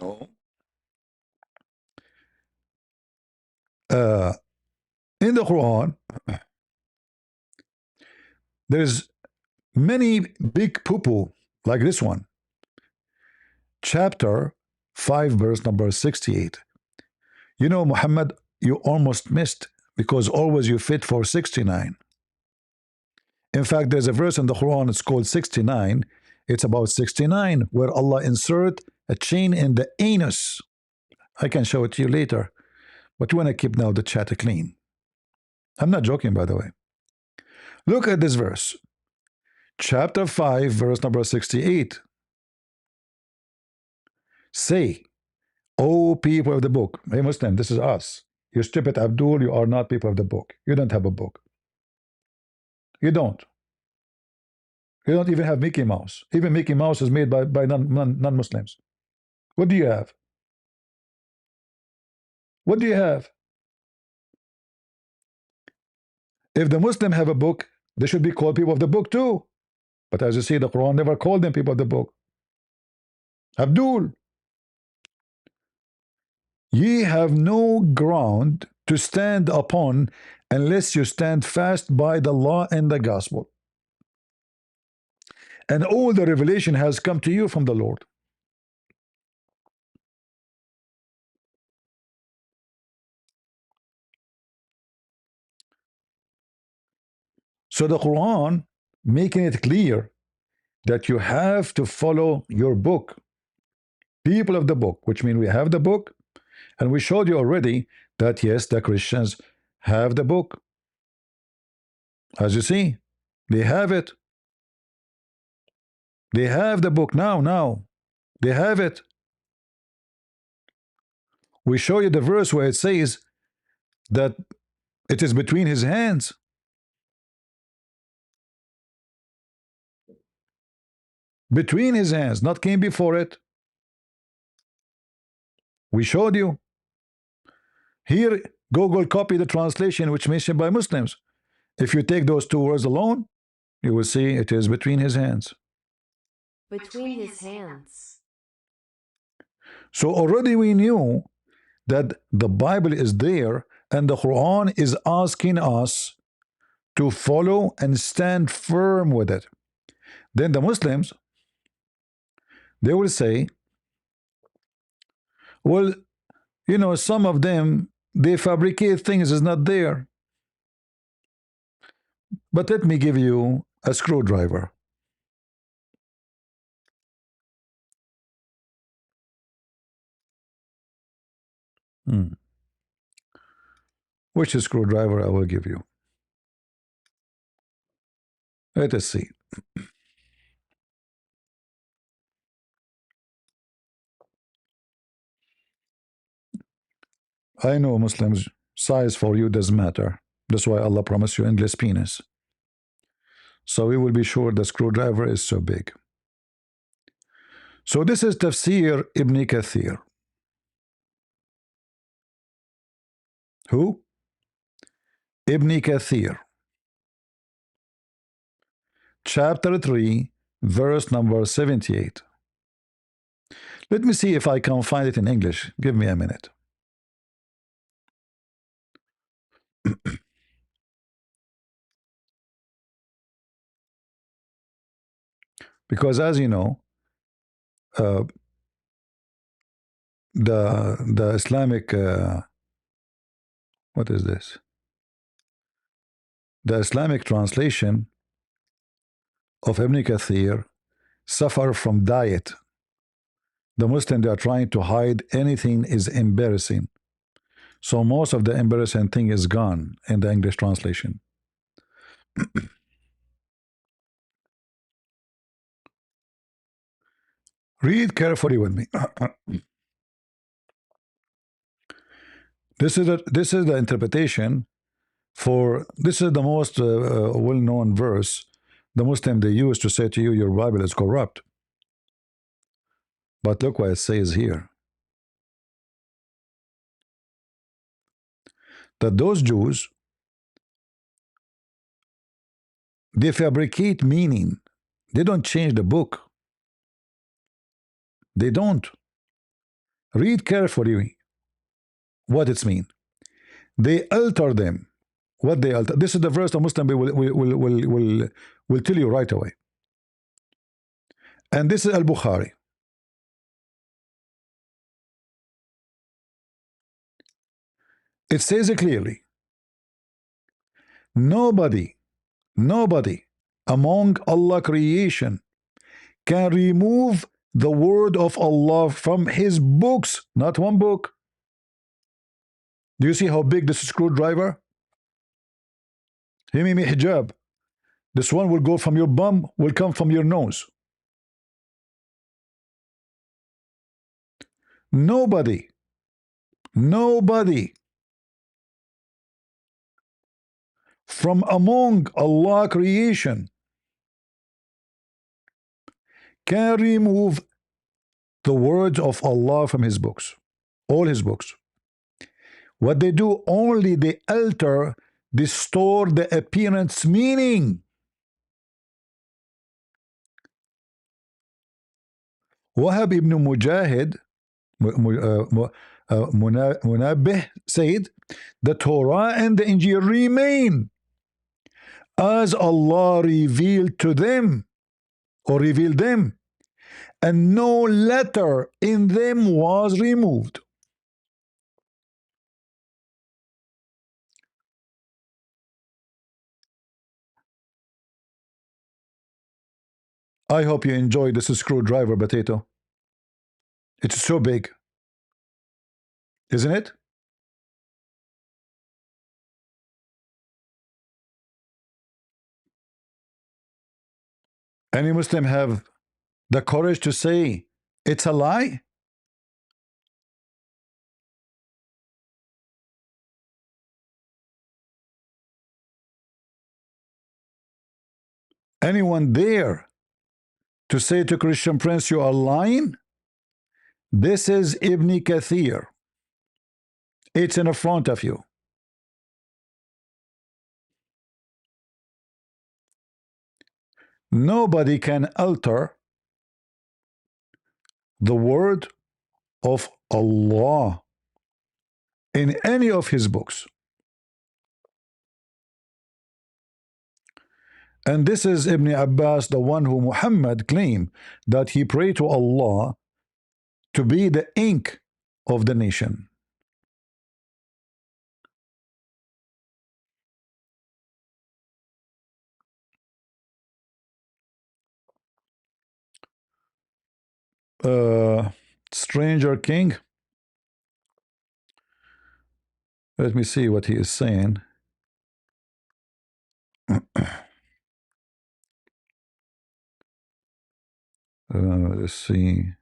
No. In the Quran, there's many big poo-poo like this one. Chapter 5, verse number 68. You know, Muhammad, you almost missed because always you fit for 69. In fact, there's a verse in the Quran, it's called 69. It's about 69, where Allah insert a chain in the anus. I can show it to you later, but you want to keep now the chat clean. I'm not joking, by the way. Look at this verse. Chapter 5, verse number 68. Say, O people of the book, hey Muslim, this is us. You stupid Abdul, you are not people of the book. You don't have a book. You don't. You don't even have Mickey Mouse. Even Mickey Mouse is made by non-Muslims. What do you have? What do you have? If the Muslim have a book, they should be called people of the book too. But as you see, the Quran never called them people of the book. Abdul, ye have no ground to stand upon unless you stand fast by the law and the gospel. And all the revelation has come to you from the Lord. So the Quran making it clear that you have to follow your book, people of the book, which means we have the book, and we showed you already that yes, the Christians have the book. As you see, they have it. They have the book now. They have it. We show you the verse where it says that it is between his hands. Between his hands, not came before it. We showed you. Here, Google copy the translation which mentioned by Muslims. If you take those two words alone, you will see it is between his hands. Between his hands. So already we knew that the Bible is there and the Quran is asking us to follow and stand firm with it. Then the Muslims, they will say, well, you know, some of them, they fabricate things is not there. But let me give you a screwdriver. Which screwdriver I will give you? Let us see. I know Muslims, size for you doesn't matter. That's why Allah promised you endless penis. So we will be sure the screwdriver is so big. So this is Tafsir Ibn Kathir. Who? Ibn Kathir. Chapter 3, verse number 78. Let me see if I can find it in English. Give me a minute. Because as you know, the Islamic what is this? The Islamic translation of Ibn Kathir suffer from diet. The Muslims, they are trying to hide anything is embarrassing. So most of the embarrassing thing is gone in the English translation. Read carefully with me. This is the interpretation for this is the most well-known verse the Muslim they use to say to you your Bible is corrupt. But look what it says here. That those Jews, they fabricate meaning. They don't change the book. They don't. Read carefully what it's mean. They alter them. What they alter. This is the verse the Muslim will tell you right away. And this is Al-Bukhari. It says it clearly. Nobody among Allah creation can remove the word of Allah from his books. Not one book. Do you see how big this screwdriver? Mohammad Hijab. This one will go from your bum, will come from your nose. Nobody from among Allah creation can remove the words of Allah from his books, all his books. What they do, only they alter, distort the appearance meaning. Wahab ibn Mujahid Munabbih said the Torah and the Injil remain as Allah revealed to them or revealed them, and no letter in them was removed. I hope you enjoy this screwdriver potato. It's so big, isn't it? Any Muslim have the courage to say it's a lie? Anyone dare to say to Christian Prince you are lying? This is Ibn Kathir. It's in front of you. Nobody can alter the word of Allah in any of his books. And this is Ibn Abbas, the one who Muhammad claimed that he prayed to Allah to be the ink of the nation. Stranger King. Let me see what he is saying. Let's see.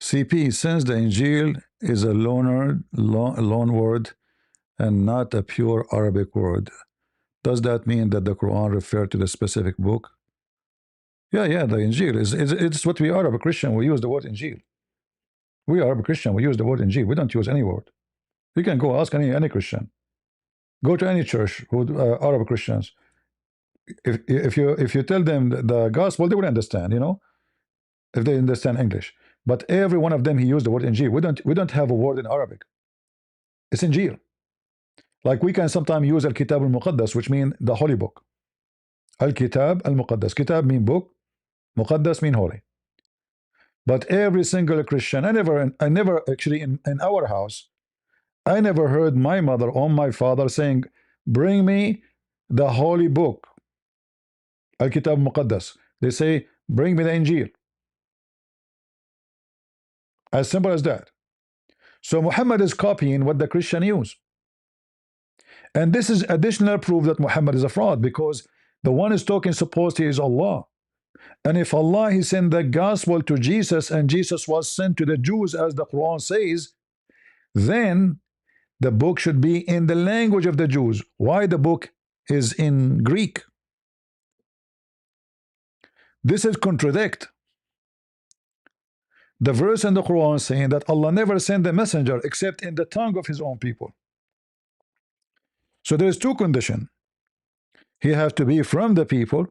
CP, since the Injil is a loan word and not a pure Arabic word, does that mean that the Quran referred to the specific book? Yeah, the Injil it's what we are Arab Christian. We use the word Injil. We are Arab Christian. We use the word Injil. We don't use any word. You can go ask any Christian. Go to any church who Arab Christians. If you tell them the gospel, they will understand. You know, if they understand English. But every one of them he used the word Injil. We don't have a word in Arabic. It's Injil. Like we can sometimes use Al-Kitab al-Muqaddas, which means the holy book. Al-Kitab al-Muqaddas. Kitab mean book. Muqaddas mean holy. But every single Christian, I never actually in our house, I never heard my mother or my father saying, bring me the holy book. Al-Kitab al-Muqaddas. They say, bring me the Injil. As simple as that. So Muhammad is copying what the Christian use. And this is additional proof that Muhammad is a fraud, because the one is talking supposed he is Allah. And if Allah He sent the gospel to Jesus and Jesus was sent to the Jews as the Quran says, then the book should be in the language of the Jews. Why the book is in Greek? This is contradict the verse in the Quran saying that Allah never sent a messenger except in the tongue of his own people. So there is two conditions. He has to be from the people,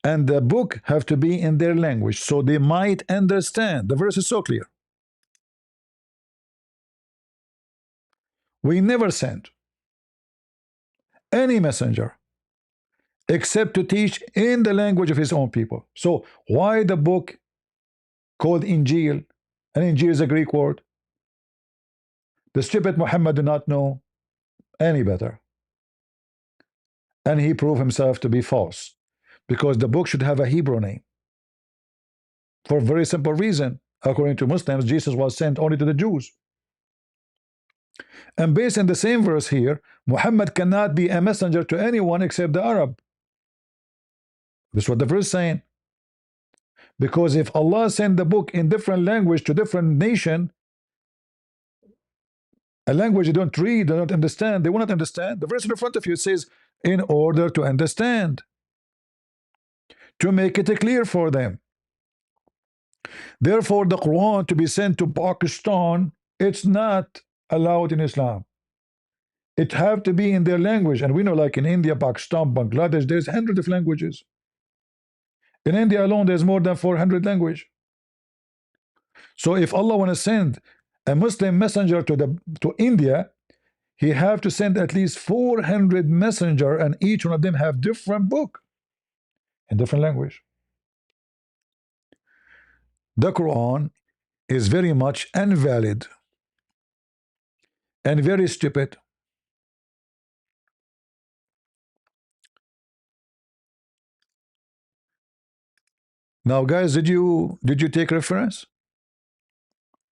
and the book have to be in their language so they might understand. The verse is so clear. We never sent any messenger except to teach in the language of his own people. So why the book called Injil? And Injil is a Greek word. The stupid Muhammad did not know any better, and he proved himself to be false, because the book should have a Hebrew name for a very simple reason. According to Muslims, Jesus was sent only to the Jews, and based on the same verse here, Muhammad cannot be a messenger to anyone except the Arab. This is what the verse is saying. Because if Allah sent the book in different language to different nation, a language they don't read, they don't understand, they will not understand. The verse in front of you says, in order to understand, to make it clear for them. Therefore, the Quran to be sent to Pakistan, it's not allowed in Islam. It have to be in their language. And we know, like in India, Pakistan, Bangladesh, there's hundreds of languages. In India alone, there's more than 400 languages. So if Allah want to send a Muslim messenger to India, he have to send at least 400 messenger, and each one of them have different book in different language. The Quran is very much invalid and very stupid. Now, guys, did you take reference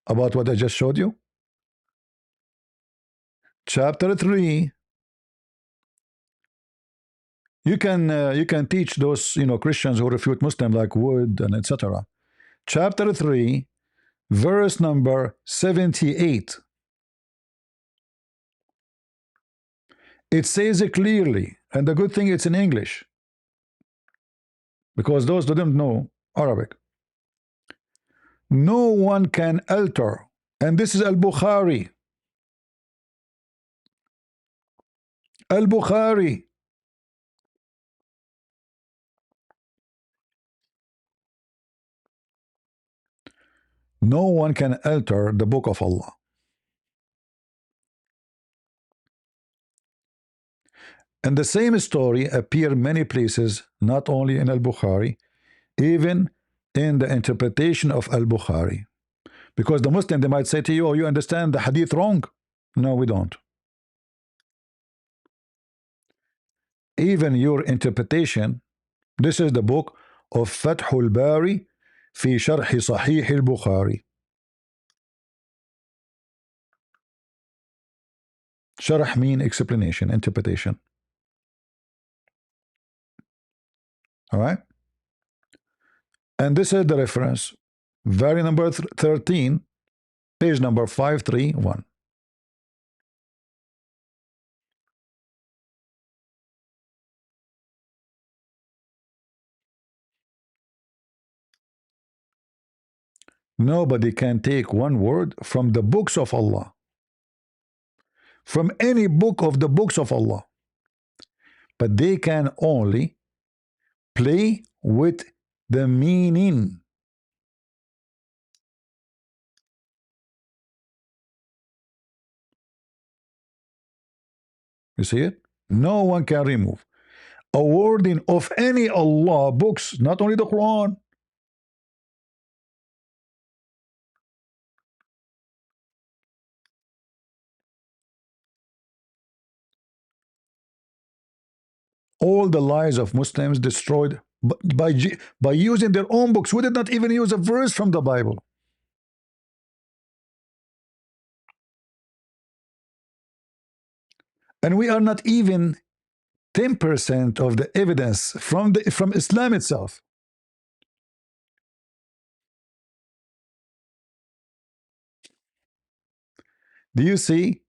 about what I just showed you? Chapter 3. You can teach those Christians who refute Muslim like Wood and etc. Chapter 3, verse number 78. It says it clearly, and the good thing it's in English, because those who don't know Arabic. No one can alter, and this is Al-Bukhari. Al-Bukhari. No one can alter the book of Allah. And the same story appear many places, not only in Al-Bukhari, even in the interpretation of Al-Bukhari. Because the Muslim, they might say to you, oh, you understand the hadith wrong. No, we don't. Even your interpretation, this is the book of Fathul Bari fi Sharh Sahih al-Bukhari. Sharh mean explanation, interpretation. All right? And this is the reference, very number 13, page number 531. Nobody can take one word from the books of Allah, from any book of the books of Allah, but they can only play with the meaning. You see it? No one can remove a wording of any Allah books, not only the Quran. All the lies of Muslims destroyed by using their own books. We did not even use a verse from the Bible. And we are not even 10% of the evidence from Islam itself. Do you see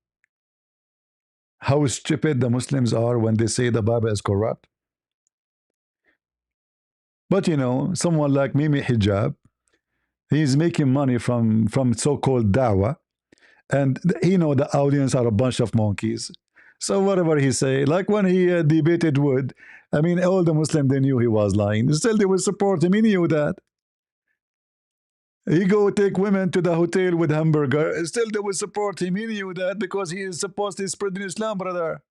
how stupid the Muslims are when they say the Bible is corrupt? But you know, someone like Mimi Hijab, he's making money from so-called Dawah, and you know the audience are a bunch of monkeys. So whatever he say, like when he debated Wood, I mean, all the Muslims, they knew he was lying. Still, they would support him. He knew that. He go take women to the hotel with hamburger. Still, they would support him. He knew that because he is supposed to spread Islam, brother.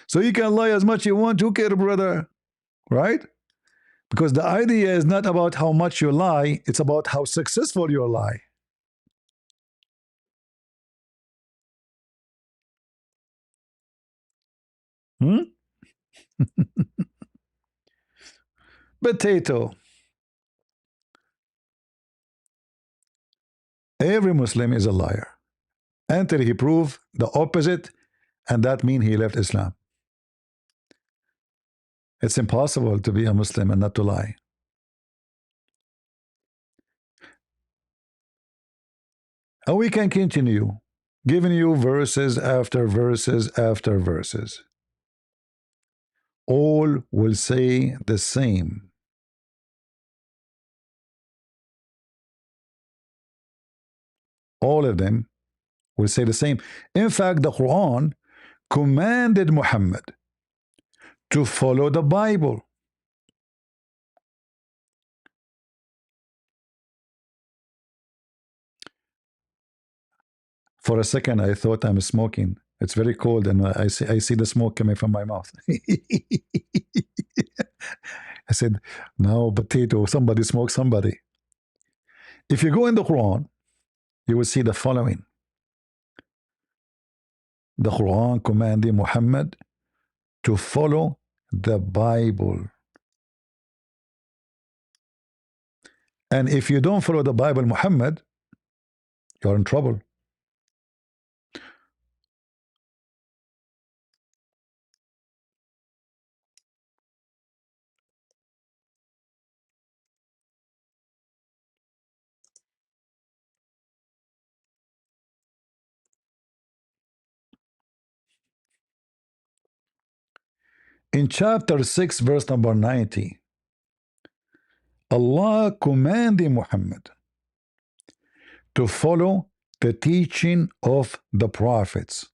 So you can lie as much you want. Who care, brother? Right? Because the idea is not about how much you lie. It's about how successful you lie. Hmm? Potato. Every Muslim is a liar until he prove the opposite, and that means he left Islam. It's impossible to be a Muslim and not to lie. And we can continue giving you verses after verses after verses. All will say the same. All of them will say the same. In fact, the Quran commanded Muhammad to follow the Bible. For a second, I thought I'm smoking. It's very cold, and I see the smoke coming from my mouth. I said, "No, potato. Somebody smoke somebody." If you go in the Quran, you will see the following: the Quran commanding Muhammad to follow the Bible. And if you don't follow the Bible, Muhammad, you're in trouble. In chapter 6, verse number 90, Allah commanding Muhammad to follow the teaching of the prophets.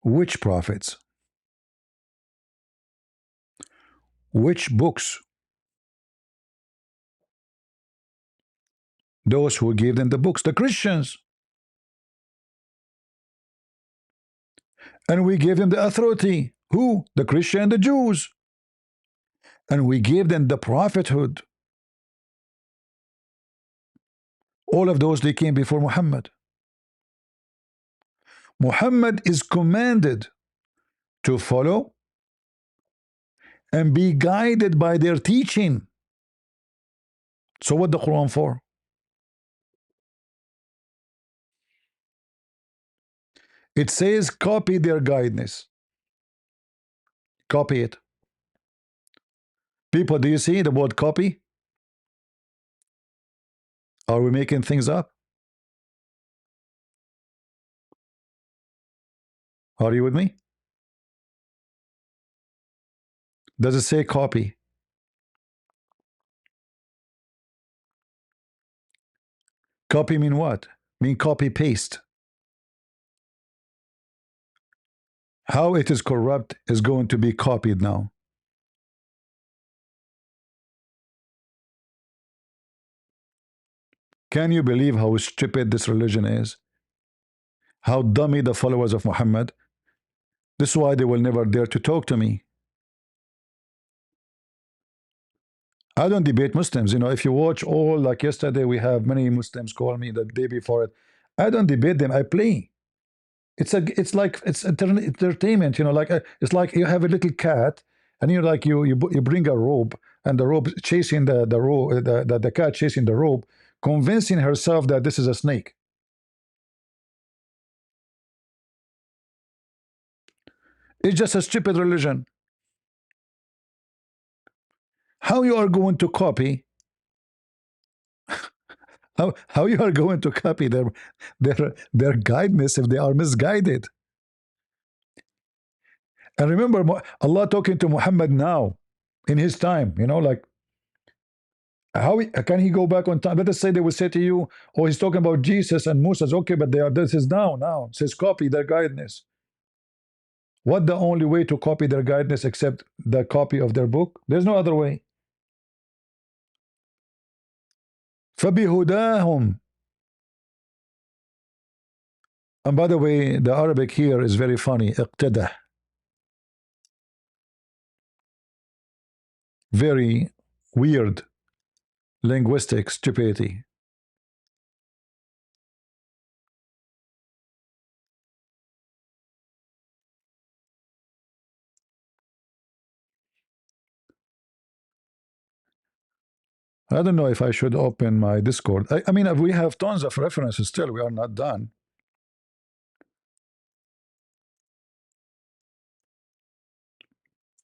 Which prophets? Which books? Those who gave them the books, the Christians. And we gave them the authority. Who? The Christian and the Jews. And we gave them the prophethood. All of those, they came before Muhammad. Muhammad is commanded to follow and be guided by their teaching. So what the Quran for? It says copy their guidance. Copy it. People, do you see the word copy? Are we making things up? Are you with me? Does it say copy? Copy mean what? Mean copy paste. How it is corrupt is going to be copied now. Can you believe how stupid this religion is? How dummy the followers of Muhammad? This is why they will never dare to talk to me. I don't debate Muslims. You know, if you watch all, like yesterday, we have many Muslims call me the day before it. I don't debate them. I play. It's like it's entertainment. You know, like it's like you have a little cat, and you're like you bring a rope, and the rope chasing the rope, the cat chasing the rope, convincing herself that this is a snake. It's just a stupid religion. How you are going to copy? How you are going to copy their guidance if they are misguided? And remember, Allah talking to Muhammad now, in his time, like how can he go back on time? Let us say they will say to you, "Oh, he's talking about Jesus and Moses." Okay, but they are. This is now. It says copy their guidance. What the only way to copy their guidance except the copy of their book? There's no other way. فَبِهُدَاهُمْ. And by the way, the Arabic here is very funny. اقتدى. Very weird linguistic stupidity. I don't know if I should open my Discord. I mean, we have tons of references still. We are not done.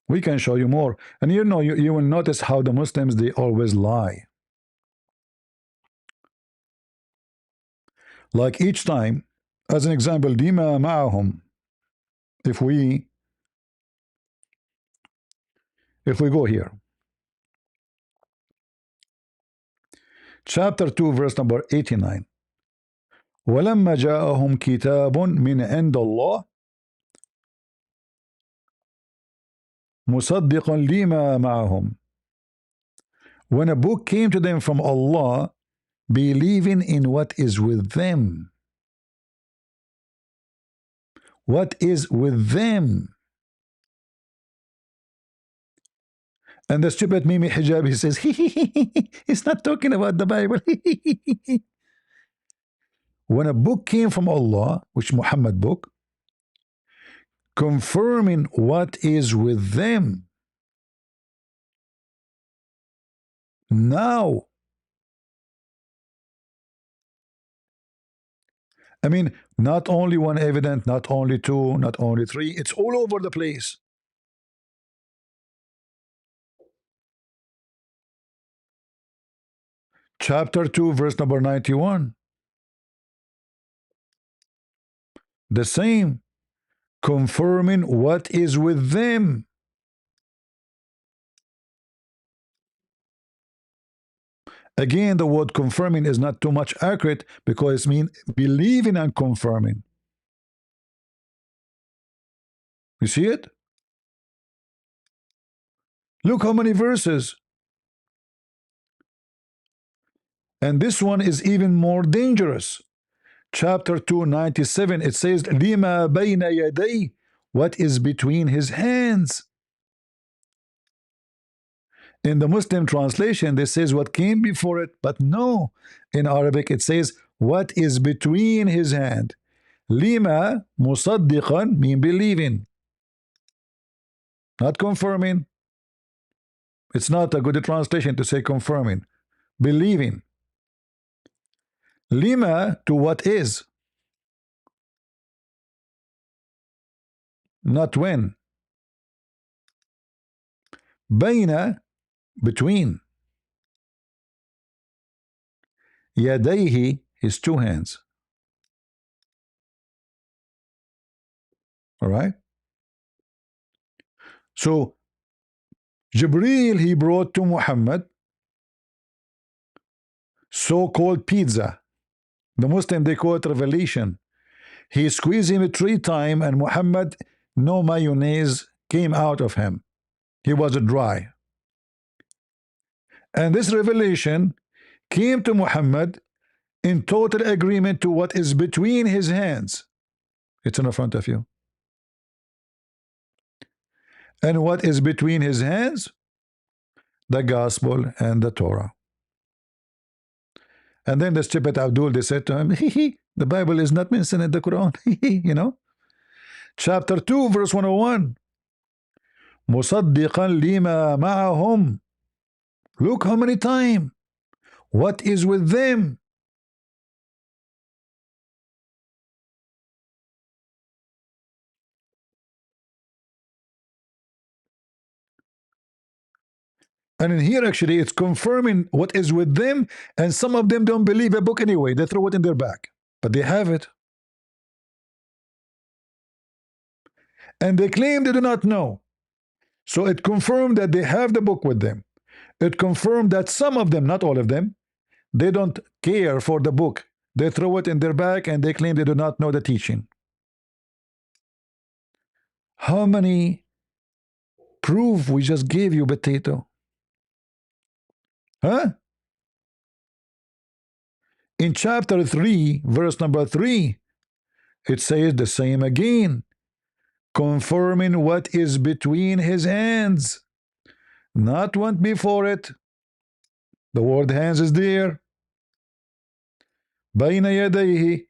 We can show you more. And you will notice how the Muslims, they always lie. Like each time, as an example, لِمَا مَعَهُمْ. If we go here, chapter 2, verse number 89. وَلَمَّا جَاءَهُمْ كِتَابٌ مِنْ عِنْدَ اللَّهِ مُصَدِّقًا لِمَا مَعَهُمْ. When a book came to them from Allah, believing in what is with them. What is with them? And the stupid Mohammad Hijab, he says, he's not talking about the Bible. When a book came from Allah, which Muhammad book, confirming what is with them. Now, I mean, not only one evidence, not only two, not only three, it's all over the place. Chapter 2, verse number 91. The same, confirming what is with them. Again, the word confirming is not too much accurate because it means believing and confirming. You see it? Look how many verses. And this one is even more dangerous. Chapter 297, it says, Lima bayna yaday, what is between his hands. In the Muslim translation, this says what came before it, but no. In Arabic, it says what is between his hand. Lima musaddiqan mean believing, not confirming. It's not a good translation to say confirming, believing. Lima to what is, not when. Bayna between. Yadayhi his two hands. All right. So Jibreel, he brought to Muhammad so-called pizza. The Muslim, they call it revelation. He squeezed him 3 times and Muhammad, no mayonnaise came out of him. He was dry. And this revelation came to Muhammad in total agreement to what is between his hands. It's in front of you. And what is between his hands? The gospel and the Torah. And then the stupid Abdul, they said to him, the Bible is not mentioned in the Quran. Chapter 2, verse 101. مُصَدِّقًا لِمَا مَعَهُمْ. Look how many times. What is with them? And in here, actually, it's confirming what is with them, and some of them don't believe a book anyway. They throw it in their bag, but they have it. And they claim they do not know. So it confirmed that they have the book with them. It confirmed that some of them, not all of them, they don't care for the book. They throw it in their bag and they claim they do not know the teaching. How many proof we just gave you, potato? Huh? In chapter 3, verse number 3, it says the same again, confirming what is between his hands, not went before it. The word hands is there. بين يديه.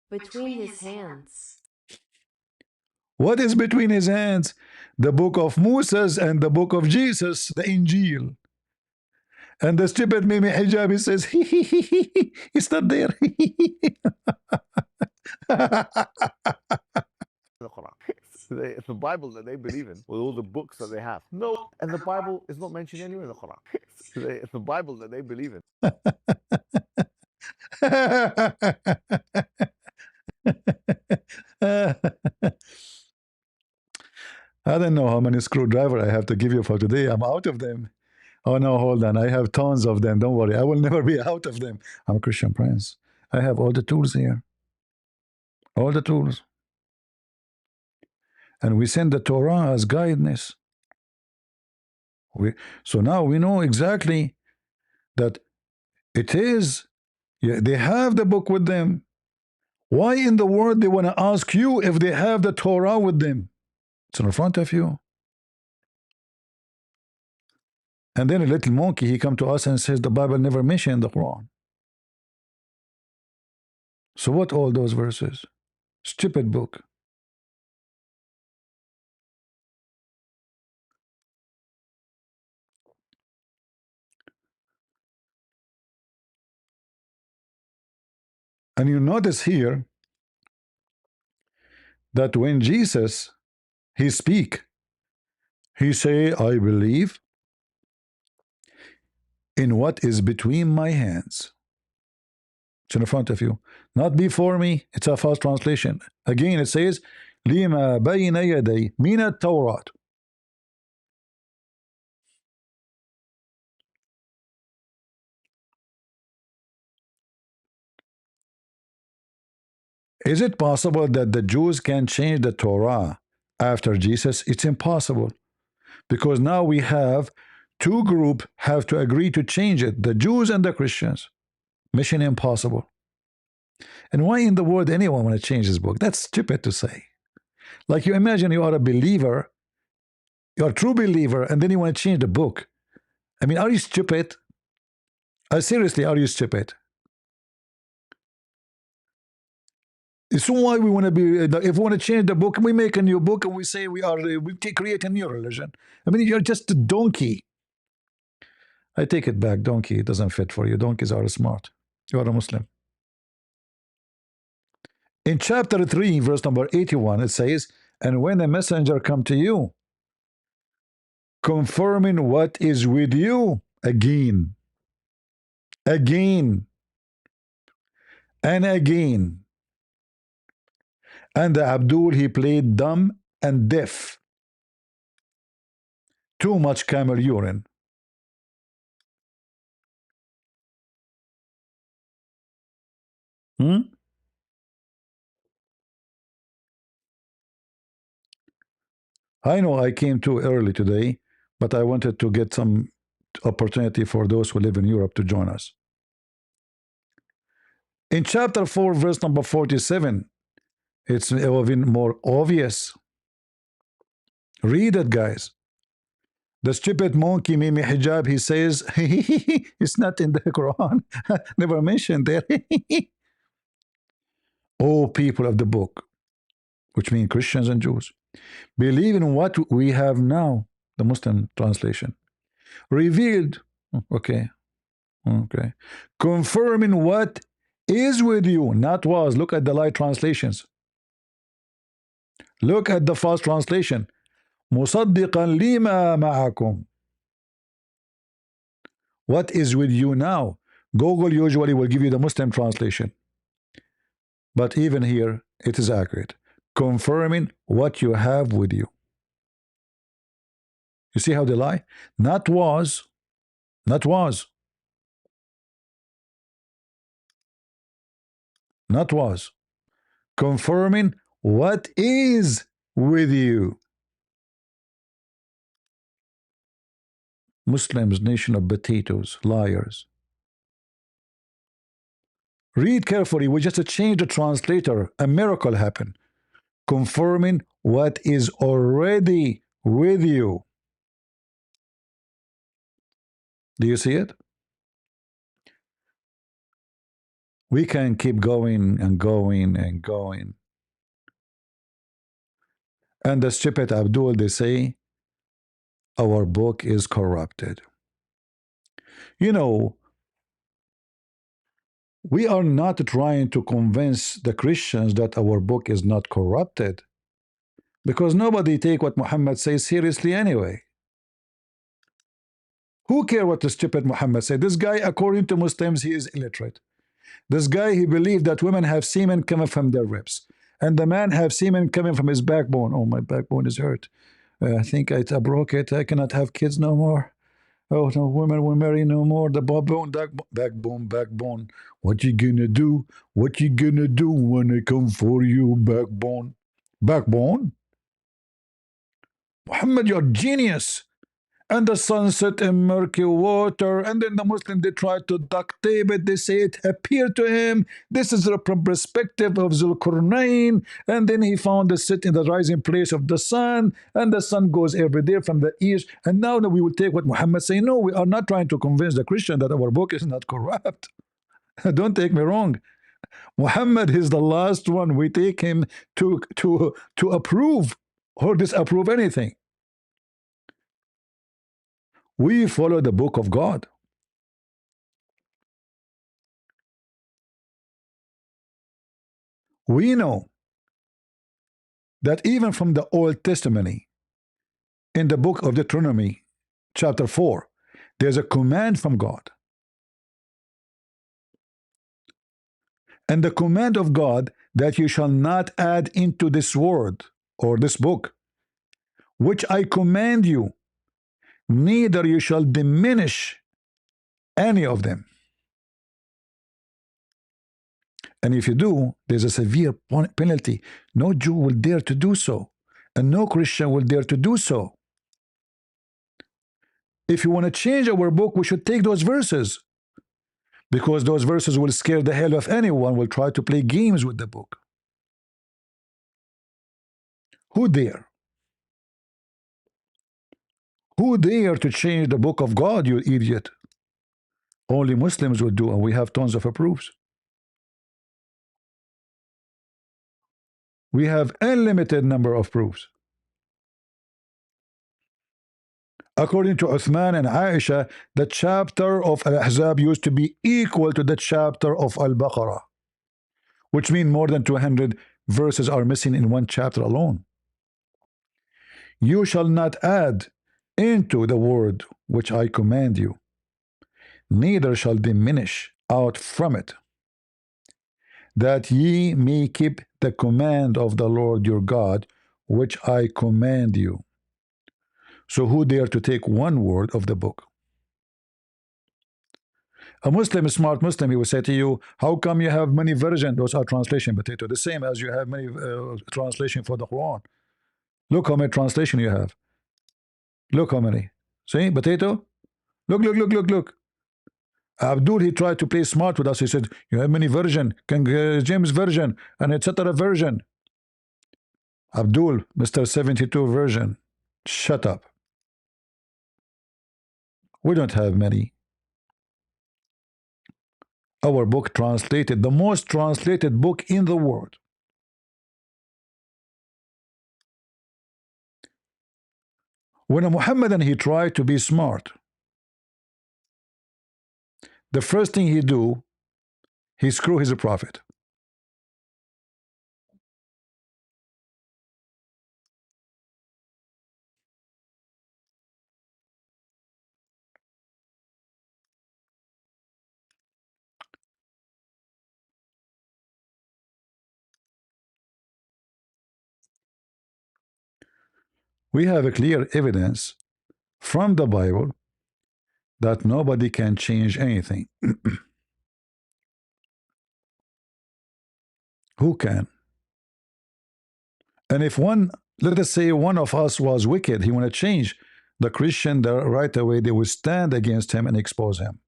Between his hands. What is between his hands? The book of Moses and the book of Jesus, the Injil. And the stupid Mohammad Hijab, he says, it's not there. The Quran. It's the Bible that they believe in with all the books that they have. No, and the Bible is not mentioned anywhere in the Quran. It's the Bible that they believe in. I don't know how many screwdriver I have to give you for today. I'm out of them. Oh no, hold on. I have tons of them. Don't worry. I will never be out of them. I'm a Christian Prince. I have all the tools here. All the tools. And we send the Torah as guidance. So now we know exactly that it is, they have the book with them. Why in the world they want to ask you if they have the Torah with them? It's in front of you. And then a little monkey, he come to us and says the Bible never mentioned the Quran. So what all those verses? Stupid book. And you notice here that when Jesus, he speak, he say, I believe in what is between my hands. It's in front of you. Not before me. It's a false translation. Again, it says, لِمَا بَيْنَ يَدَيْ مِنَ التَّوْرَاتِ. Is it possible that the Jews can change the Torah after Jesus? It's impossible. Because now we have two groups have to agree to change it, the Jews and the Christians. Mission impossible. And why in the world anyone want to change this book? That's stupid to say. Like you imagine you are a believer, you're a true believer, and then you want to change the book. I mean, are you stupid? Seriously, are you stupid? So why we want to be, if we want to change the book, we make a new book and we say we create a new religion. I mean, you're just a donkey. I take it back, donkey. It doesn't fit for you. Donkeys are smart. You are a Muslim. In chapter 3, verse number 81, it says, and when a messenger come to you, confirming what is with you, again, and again. And the Abdul, he played dumb and deaf. Too much camel urine. I know I came too early today, but I wanted to get some opportunity for those who live in Europe to join us. In chapter 4, verse number 47, it's even more obvious. Read it, guys. The stupid monkey Mohammad Hijab, he says, it's not in the Quran. Never mentioned there. Oh, people of the book, which mean Christians and Jews, believe in what we have now, the Muslim translation. Revealed, okay, confirming what is with you, not was. Look at the light translations. Look at the false translation. مصدقا لما معكم. What is with you now? Google usually will give you the Muslim translation. But even here, it is accurate. Confirming what you have with you. You see how they lie? Not was, not was, not was. Confirming what is with you. Muslims, nation of potatoes, liars. Read carefully. We just changed the translator. A miracle happened. Confirming what is already with you. Do you see it? We can keep going and going and going. And the stupid Abdul, they say, our book is corrupted. You know, we are not trying to convince the Christians that our book is not corrupted, because nobody take what Muhammad says seriously anyway. Who care what the stupid Muhammad said? This guy, according to Muslims, he is illiterate. This guy, he believed that women have semen coming from their ribs, and the man have semen coming from his backbone. Oh, my backbone is hurt. I think I broke it. I cannot have kids no more. Oh, no, women will marry no more. The backbone. What you gonna do? What you gonna do when I come for you, backbone? Backbone? Muhammad, you're genius. And the sunset in murky water, and then the Muslim, they try to duct tape it. They say it appeared to him. This is from perspective of Zulkarnain, and then he found the sit in the rising place of the sun, and the sun goes every day from the east. And now that we will take what Muhammad say. No, we are not trying to convince the Christian that our book is not corrupt. Don't take me wrong. Muhammad is the last one. We take him to approve or disapprove anything. We follow the book of God. We know that even from the Old Testament, in the book of Deuteronomy, chapter 4, there's a command from God. And the command of God that you shall not add into this word or this book, which I command you, neither you shall diminish any of them. And if you do, there's a severe penalty. No Jew will dare to do so, and no Christian will dare to do so. If you want to change our book, we should take those verses, because those verses will scare the hell of anyone who will try to play games with the book. Who dare? Who dare to change the book of God, you idiot? Only Muslims will do, and we have tons of proofs. We have unlimited number of proofs. According to Uthman and Aisha, the chapter of Al-Ahzab used to be equal to the chapter of Al-Baqarah, which means more than 200 verses are missing in one chapter alone. You shall not add into the word which I command you, neither shall diminish out from it, that ye may keep the command of the Lord your God, which I command you. So who dare to take one word of the book? A Muslim, a smart Muslim, he will say to you, how come you have many versions? Those are translation, potato. The same as you have many translation for the Quran. Look how many translation you have. Look how many. See, potato? Look. Abdul, he tried to play smart with us. He said, you have many version, King James version, and etc. version. Abdul, Mr. 72 version. Shut up. We don't have many. Our book translated, the most translated book in the world. When a Muhammadan, he tried to be smart, the first thing he do, he screw his prophet. We have a clear evidence from the Bible that nobody can change anything. Who can? And if one, let us say one of us was wicked, he want to change the Christian, right away they will stand against him and expose him.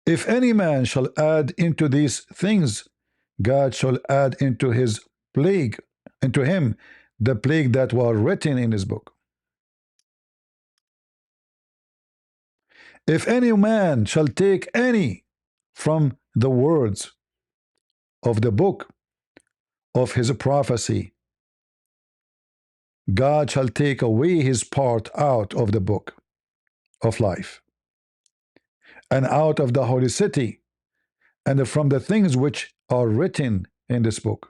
If any man shall add into these things, God shall add into his plague, into him, the plague that was written in his book. If any man shall take any from the words of the book of his prophecy, God shall take away his part out of the book of life, and out of the holy city, and from the things which are written in this book.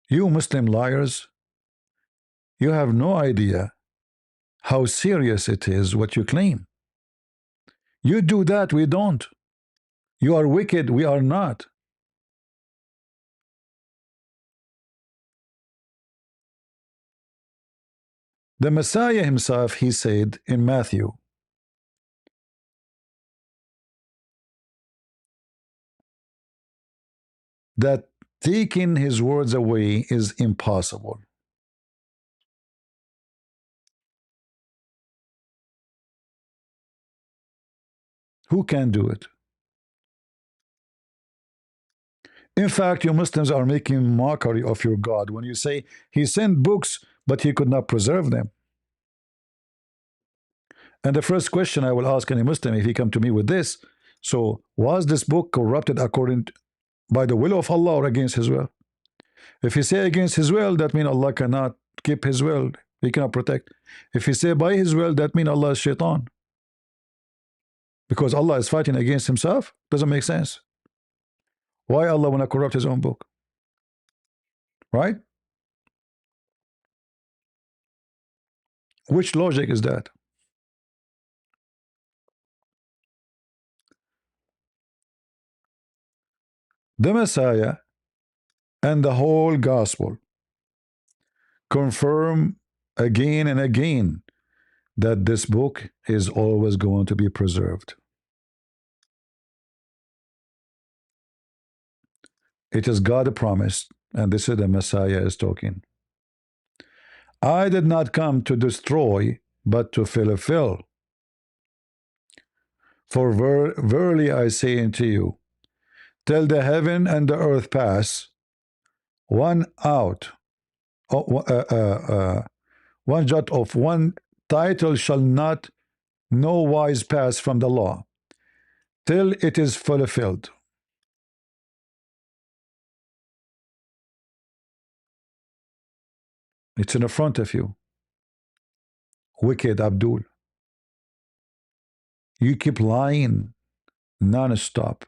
You Muslim liars, you have no idea how serious it is what you claim. You do that, we don't. You are wicked, we are not. The Messiah himself, he said in Matthew, that taking his words away is impossible. Who can do it? In fact, you Muslims are making mockery of your God when you say he sent books, but he could not preserve them. And the first question I will ask any Muslim if he come to me with this, so was this book corrupted according by the will of Allah or against his will? If he say against his will, that means Allah cannot keep his will. He cannot protect. If he say by his will, that means Allah is shaitan. Because Allah is fighting against himself? Doesn't make sense. Why Allah want to corrupt his own book? Right? Which logic is that? The Messiah and the whole gospel confirm again and again that this book is always going to be preserved. It is God promised, and this is the Messiah is talking. I did not come to destroy, but to fulfill. For verily I say unto you, till the heaven and the earth pass, one out, one jot of one title shall not no wise pass from the law, till it is fulfilled. It's in the front of you. Wicked Abdul. You keep lying non-stop.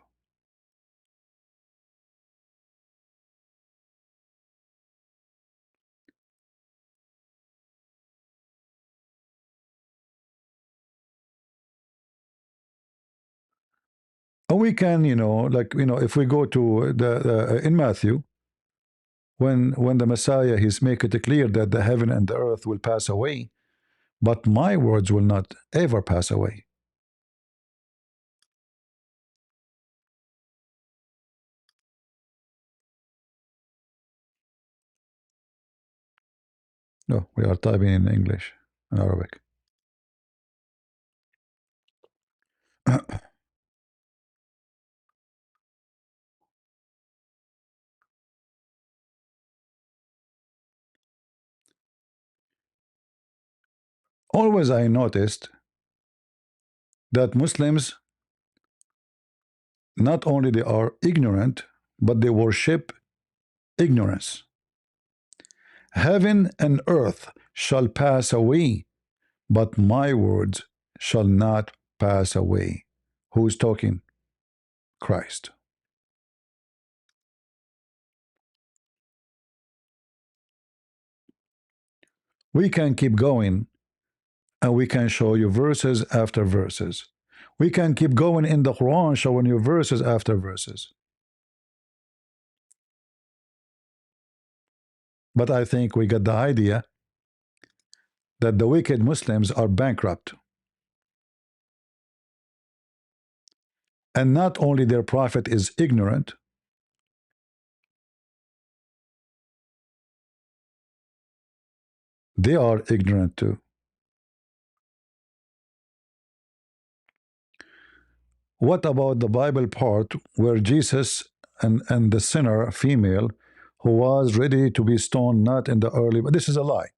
And we can, if we go to the in Matthew, when the Messiah, he's make it clear that the heaven and the earth will pass away, but my words will not ever pass away. No, we are typing in English and Arabic. Always I noticed that Muslims, not only they are ignorant, but they worship ignorance. Heaven and earth shall pass away, but my words shall not pass away. Who is talking? Christ. We can keep going and we can show you verses after verses. We can keep going in the Quran showing you verses after verses. But I think we got the idea that the wicked Muslims are bankrupt. And not only their prophet is ignorant, they are ignorant too. What about the Bible part where Jesus and the sinner female who was ready to be stoned not in the early, but this is a lie.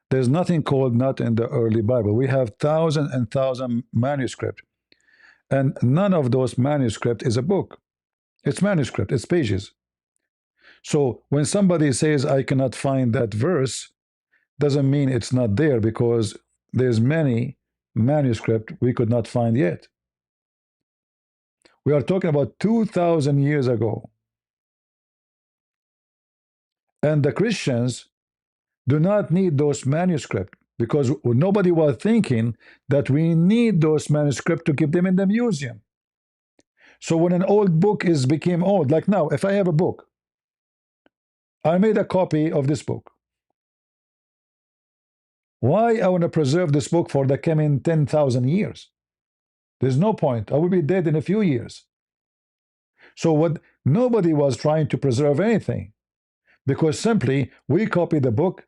There's nothing called not in the early Bible. We have thousand and thousand manuscripts, and none of those manuscripts is a book. It's manuscript, it's pages. So when somebody says I cannot find that verse, doesn't mean it's not there, because there's many manuscript we could not find yet. We are talking about 2,000 years ago. And the Christians do not need those manuscripts, because nobody was thinking that we need those manuscripts to keep them in the museum. So when an old book is became old, like now, if I have a book, I made a copy of this book. Why I want to preserve this book for the coming 10,000 years? There's no point. I will be dead in a few years. So what? Nobody was trying to preserve anything, because simply we copy the book,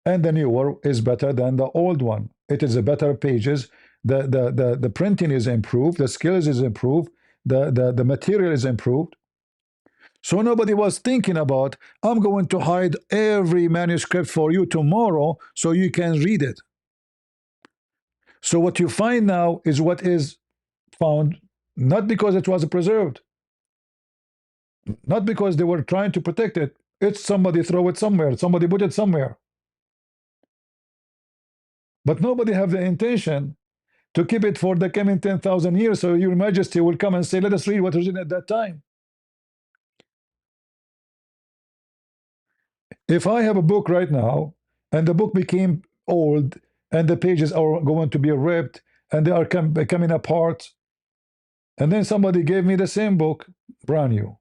and the newer is better than the old one. It is a better pages. The printing is improved. The skills is improved. The material is improved. So nobody was thinking about, I'm going to hide every manuscript for you tomorrow so you can read it. So what you find now is what is found, not because it was preserved, not because they were trying to protect it. It's somebody throw it somewhere, somebody put it somewhere. But nobody have the intention to keep it for the coming 10,000 years, so your majesty will come and say, let us read what was in at that time. If I have a book right now, and the book became old, and the pages are going to be ripped, and they are becoming apart, and then somebody gave me the same book, brand new,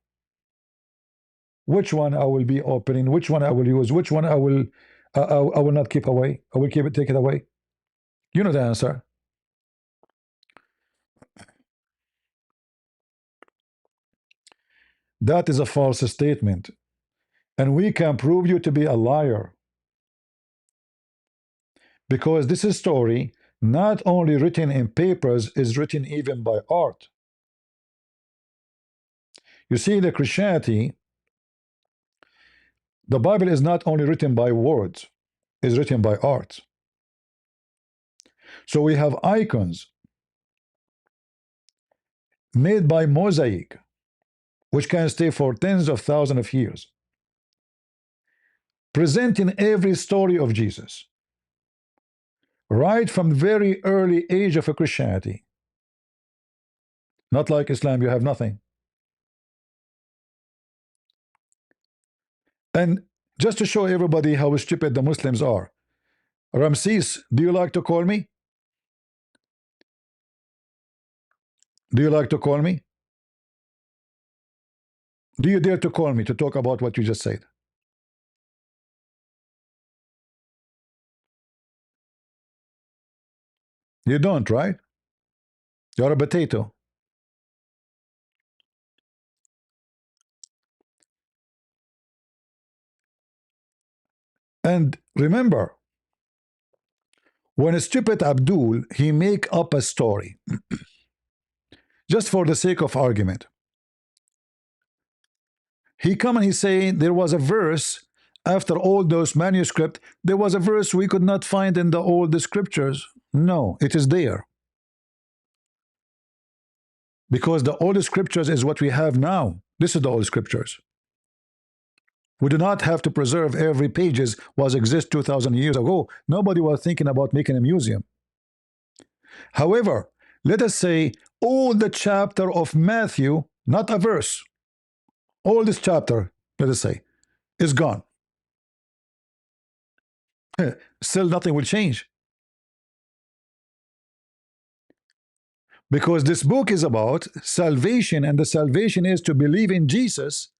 which one I will be opening, which one I will use, which one I will not keep away, I will keep it, take it away. You know the answer. That is a false statement, and we can prove you to be a liar, because this is story not only written in papers, is written even by art. You see, the Christianity, the Bible is not only written by words, it's written by art. So we have icons made by mosaic, which can stay for tens of thousands of years, presenting every story of Jesus, right from very early age of a Christianity. Not like Islam, you have nothing. And just to show everybody how stupid the Muslims are, Ramses, do you like to call me? Do you like to call me? Do you dare to call me to talk about what you just said? You don't, right? You're a potato. And remember, when a stupid Abdul, he make up a story, just for the sake of argument. He come and he say there was a verse after all those manuscripts. There was a verse we could not find in the old scriptures. No, it is there, because the old scriptures is what we have now. This is the old scriptures. We do not have to preserve every pages was exist 2,000 years ago. Nobody was thinking about making a museum. However, let us say all the chapter of Matthew, not a verse, all this chapter, let us say, is gone. Still nothing will change. Because this book is about salvation, and the salvation is to believe in Jesus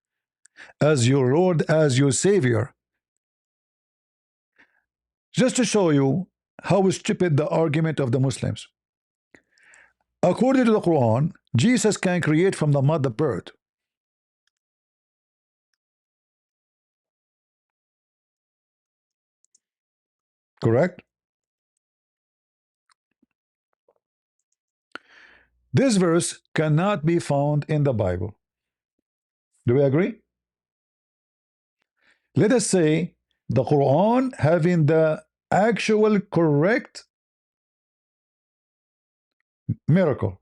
as your Lord, as your Savior. Just to show you how stupid the argument of the Muslims. According to the Quran, Jesus can create from the mother bird. Correct? This verse cannot be found in the Bible. Do we agree? Let us say the Quran having the actual correct miracle.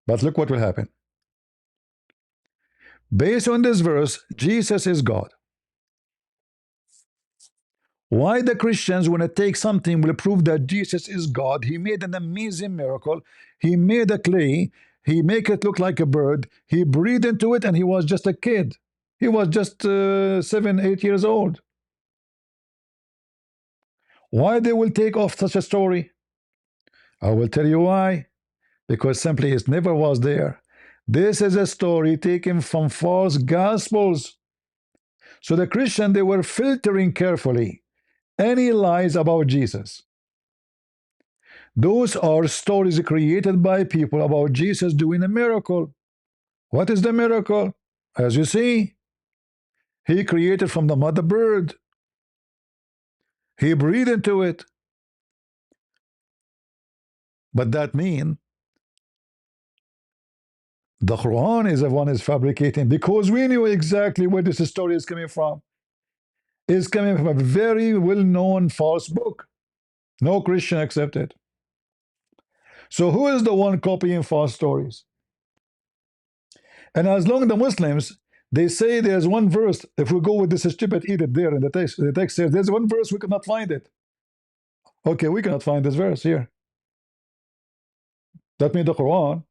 But look what will happen. Based on this verse, Jesus is God. Why the Christians, when they take something, will prove that Jesus is God? He made an amazing miracle. He made a clay. He make it look like a bird. He breathed into it, and he was just a kid. He was just 7, 8 years old. Why they will take off such a story? I will tell you why. Because simply it never was there. This is a story taken from false gospels. So the Christian, they were filtering carefully any lies about Jesus. Those are stories created by people about Jesus doing a miracle. What is the miracle? As you see, he created from the mother bird. He breathed into it. But that means the Quran is the one is fabricating, because we knew exactly where this story is coming from. It's coming from a very well-known false book. No Christian accepted. So who is the one copying false stories? And as long as the Muslims, they say there's one verse, if we go with this stupid edict there in the text says there's one verse, we cannot find it. Okay, we cannot find this verse here. That means the Quran,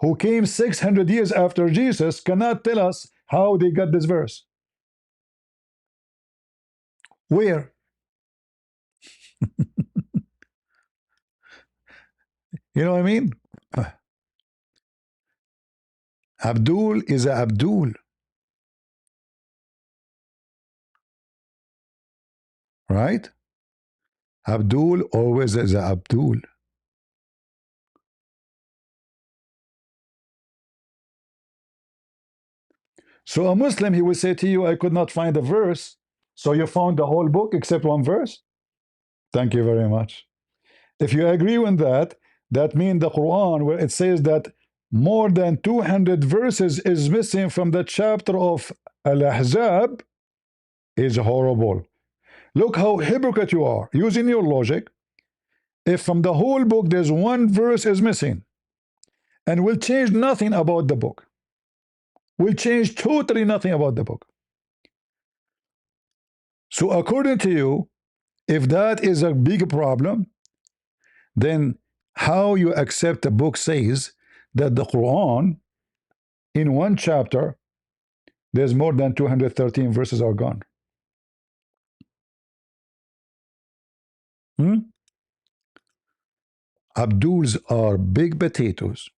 who came 600 years after Jesus, cannot tell us how they got this verse. Where? You know what I mean? Abdul is a Abdul. Right? Abdul always is a Abdul. So a Muslim, he will say to you, I could not find a verse. So you found the whole book except one verse? Thank you very much. If you agree with that, that means the Quran, where it says that more than 200 verses is missing from the chapter of Al-Ahzab, is horrible. Look how hypocrite you are, using your logic. If from the whole book there's one verse is missing, and will change nothing about the book, will change totally nothing about the book. So according to you, if that is a big problem, then how you accept a book says that the Quran in one chapter there's more than 213 verses are gone? Abduls are big potatoes.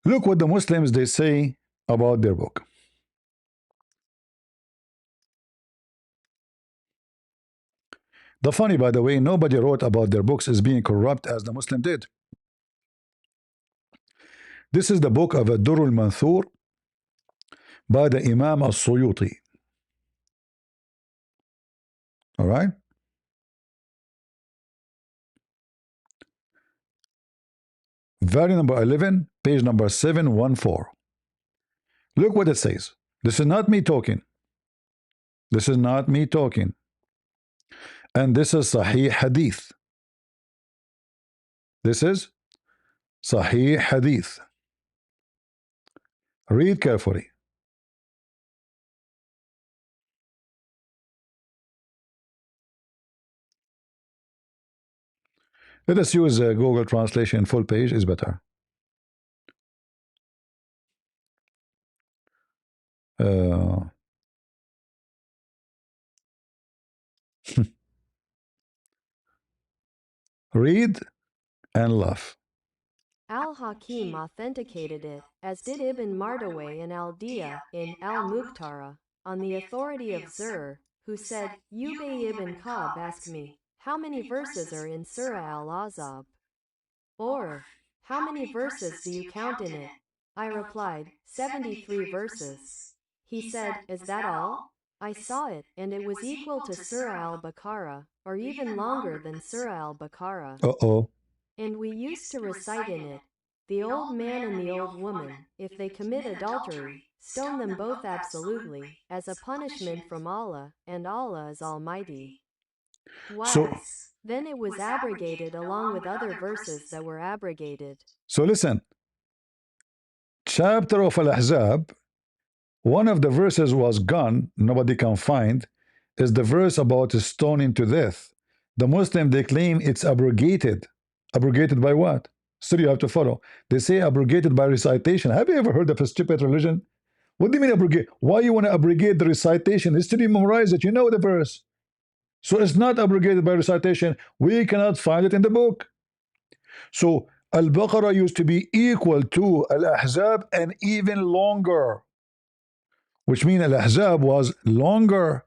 Look what the Muslims they say about their book. The funny, by the way, nobody wrote about their books as being corrupt as the Muslim did. This is the book of Ad-Durr al-Manthur by the Imam al-Suyuti. All right? Volume number 11, page number 714. Look what it says. This is not me talking. This is not me talking. And this is Sahih Hadith. This is Sahih Hadith. Read carefully. Let us use Google Translation full page is better. Uh, read and laugh. Al-Hakim authenticated it, as did Ibn Mardawayh and Al-Diya, in Al-Muqtara, on the authority of Zur, who said, Ubay ibn Ka'b asked me, how many verses are in Surah Al-Ahzab? Or, how many verses do you count in it? I replied, 73 verses. He said, is that all? I saw it, and it was equal to Surah Al-Baqarah, or even longer than Surah Al-Baqarah. Uh-oh. And we used to recite in it, the old man and the old woman, if they commit adultery, stone them both absolutely, as a punishment from Allah, and Allah is Almighty. Wise. Then it was abrogated along with other verses that were abrogated. So listen. Chapter of Al-Ahzab, one of the verses was gone, nobody can find, is the verse about stoning to death. The Muslim, they claim it's abrogated. Abrogated by what? Still you have to follow. They say abrogated by recitation. Have you ever heard of a stupid religion? What do you mean abrogate? Why you want to abrogate the recitation? It's still you memorize it. You know the verse. So it's not abrogated by recitation. We cannot find it in the book. So Al-Baqarah used to be equal to Al-Ahzab and even longer, which means Al-Ahzab was longer.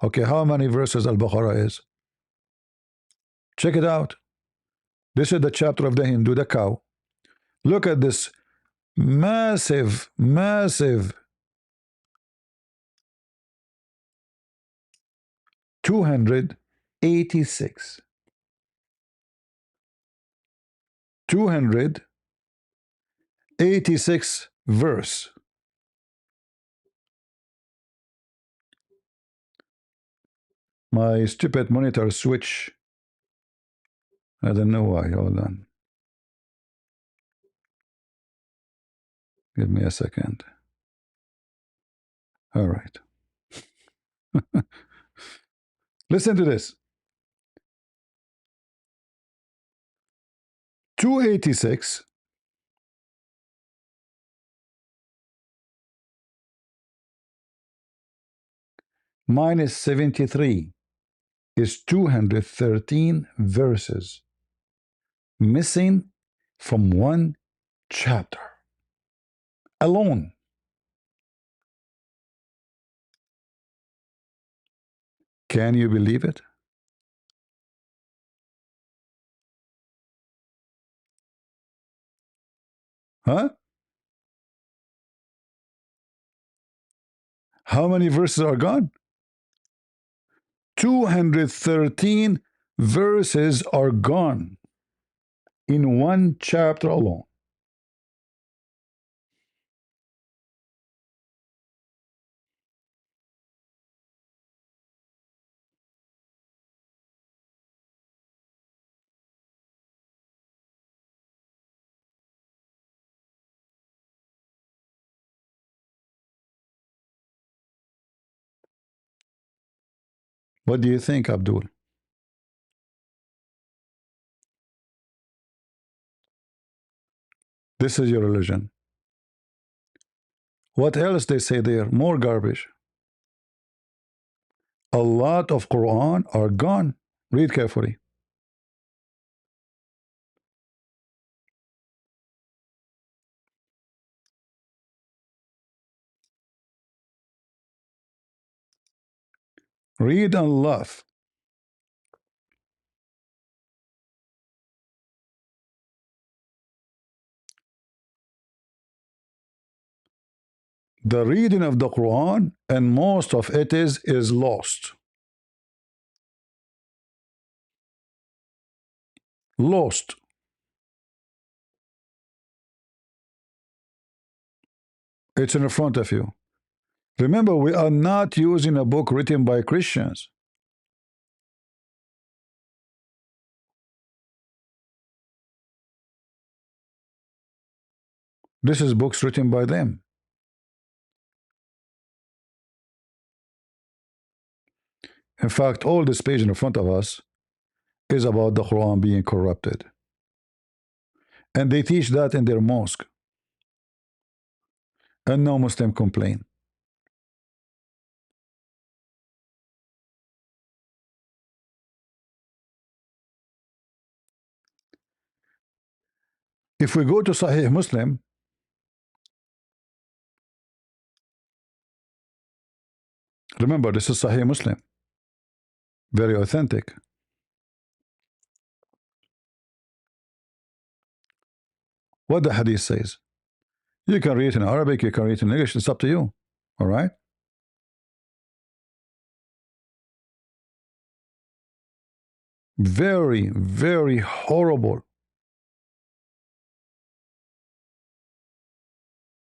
Okay, how many verses Al-Baqarah is? Check it out. This is the chapter of the Hindu, the cow. Look at this massive, massive 286. 286 verse. My stupid monitor switch. I don't know why. Hold on. Give me a second. All right. Listen to this. 286 minus 73 is 213 verses missing from one chapter alone. Can you believe it? Huh? How many verses are gone? 213 verses are gone in one chapter alone. What do you think, Abdul? This is your religion. What else they say there? More garbage. A lot of Quran are gone. Read carefully. Read and laugh. The reading of the Quran, and most of it is lost. Lost. It's in front of you. Remember, we are not using a book written by Christians. This is books written by them. In fact, all this page in front of us is about the Quran being corrupted. And they teach that in their mosque. And no Muslim complain. If we go to Sahih Muslim, remember this is Sahih Muslim, very authentic. What the hadith says. You can read it in Arabic, you can read it in English, it's up to you. All right? Very, very horrible.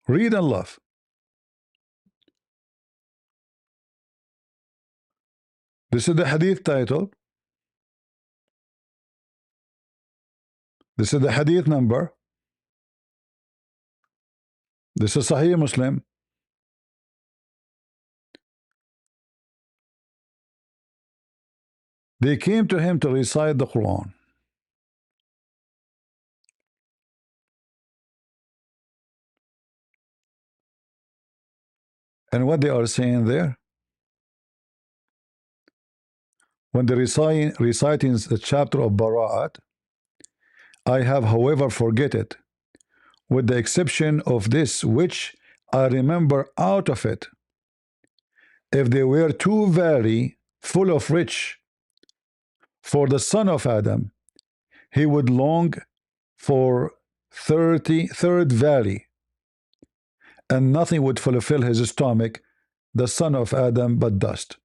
Read and laugh. This is the hadith title. This is the hadith number. This is Sahih Muslim. They came to him to recite the Quran. And what they are saying there, when they reciting the chapter of Bara'at, I have however forget it, with the exception of this which I remember out of it. If they were too very full of rich for the son of Adam, he would long for third valley, and nothing would fulfill his stomach, the son of Adam, but dust.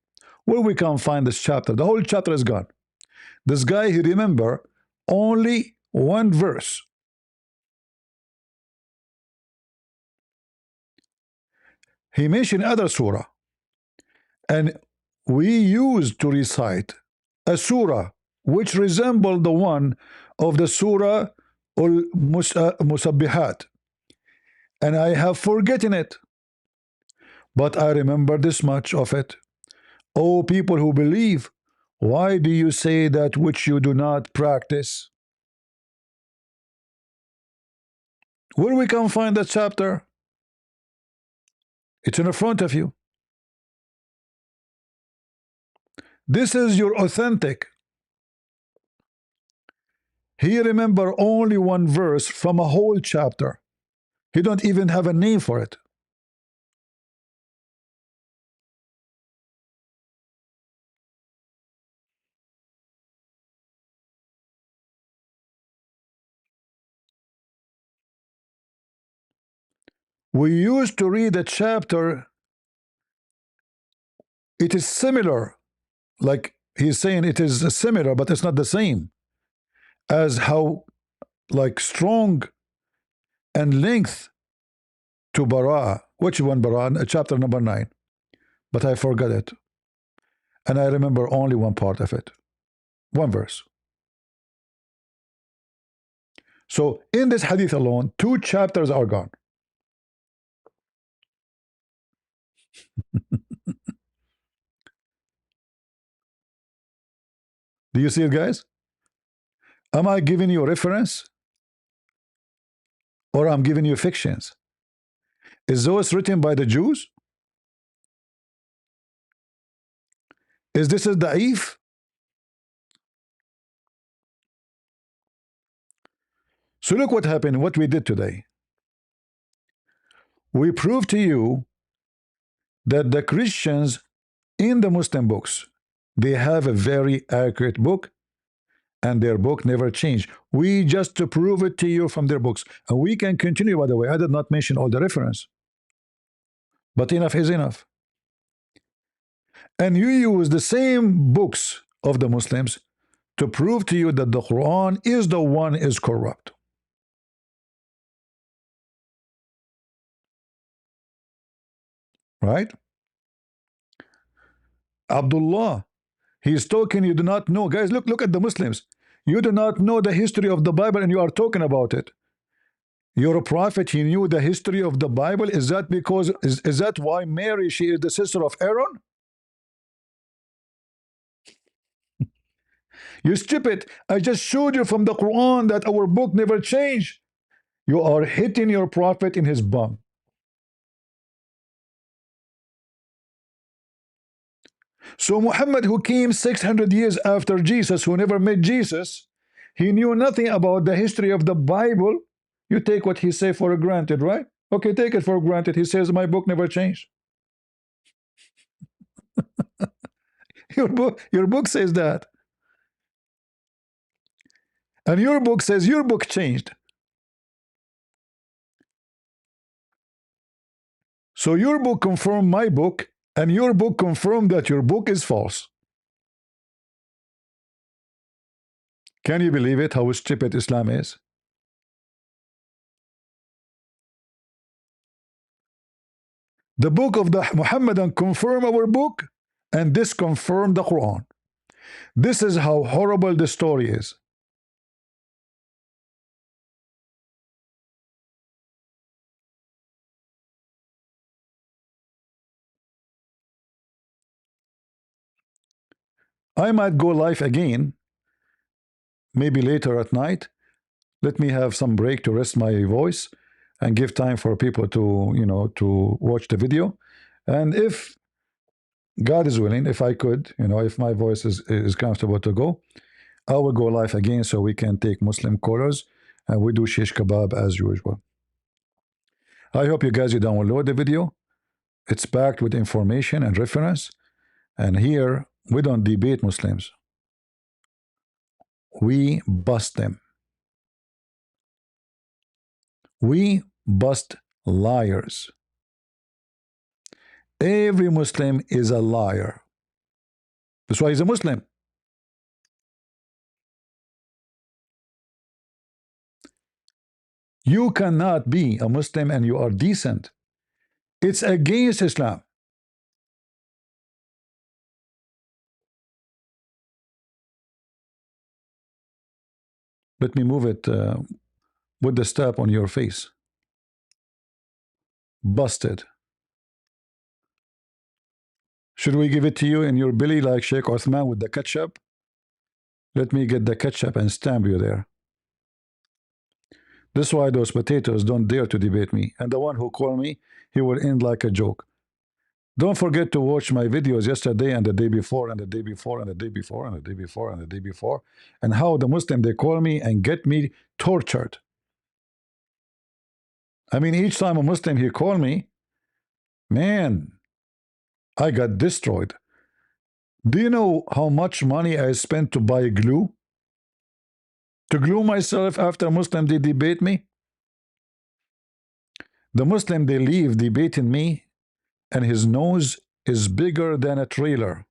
Where we can find this chapter? The whole chapter is gone. This guy, he remember only one verse. He mentioned other surah, and we used to recite a surah which resembled the one of the surah al-Musabbihat, and I have forgotten it, but I remember this much of it. O people who believe, why do you say that which you do not practice? Where we can find that chapter? It's in front of you. This is your authentic. He remember only one verse from a whole chapter. He don't even have a name for it. We used to read a chapter. It is similar, like he's saying it is similar, but it's not the same as how like strong and length to Bara. Which one, Bara? Chapter number 9. But I forgot it. And I remember only one part of it. One verse. So in this hadith alone, 2 chapters are gone. Do you see it, guys? Am I giving you a reference? Or I'm giving you fictions? Is those written by the Jews? Is this a da'if? So look what happened, what we did today. We proved to you that the Christians in the Muslim books, they have a very accurate book, and their book never changed. We just to prove it to you from their books. And we can continue, by the way. I did not mention all the reference. But enough is enough. And you use the same books of the Muslims to prove to you that the Quran is the one is corrupt. Right? Abdullah, he's talking, you do not know. Guys, look at the Muslims. You do not know the history of the Bible and you are talking about it. Your prophet, he knew the history of the Bible. Is that because, is that why Mary, she is the sister of Aaron? You stupid. I just showed you from the Quran that our book never changed. You are hitting your prophet in his bum. So Muhammad, who came 600 years after Jesus, who never met Jesus, he knew nothing about the history of the Bible, You take what he say for granted, right? Okay, take it for granted. He says my book never changed. Your book says that. And your book says your book changed. So your book confirmed my book, and your book confirmed that your book is false. Can you believe it, how stupid Islam is? The book of the Muhammadan confirm our book, and this confirmed the Quran. This is how horrible the story is. I might go live again, maybe later at night. Let me have some break to rest my voice and give time for people to, to watch the video. And if God is willing, if I could, if my voice is comfortable to go, I will go live again so we can take Muslim callers and we do shish kebab as usual. I hope you guys download the video. It's packed with information and reference. And here we don't debate Muslims. We bust them. We bust liars. Every Muslim is a liar. That's why he's a Muslim. You cannot be a Muslim and you are decent. It's against Islam. Let me move it with the step on your face. Busted. Should we give it to you in your belly like Sheikh Uthman with the ketchup? Let me get the ketchup and stamp you there. This is why those potatoes don't dare to debate me. And the one who called me, he will end like a joke. Don't forget to watch my videos yesterday and the day before and the day before and the day before and the day before and the day before, and how the Muslim, they call me and get me tortured. I mean, each time a Muslim, he called me, man, I got destroyed. Do you know how much money I spent to buy glue? To glue myself after Muslim, they debate me? The Muslim, they leave debating me, and his nose is bigger than a trailer.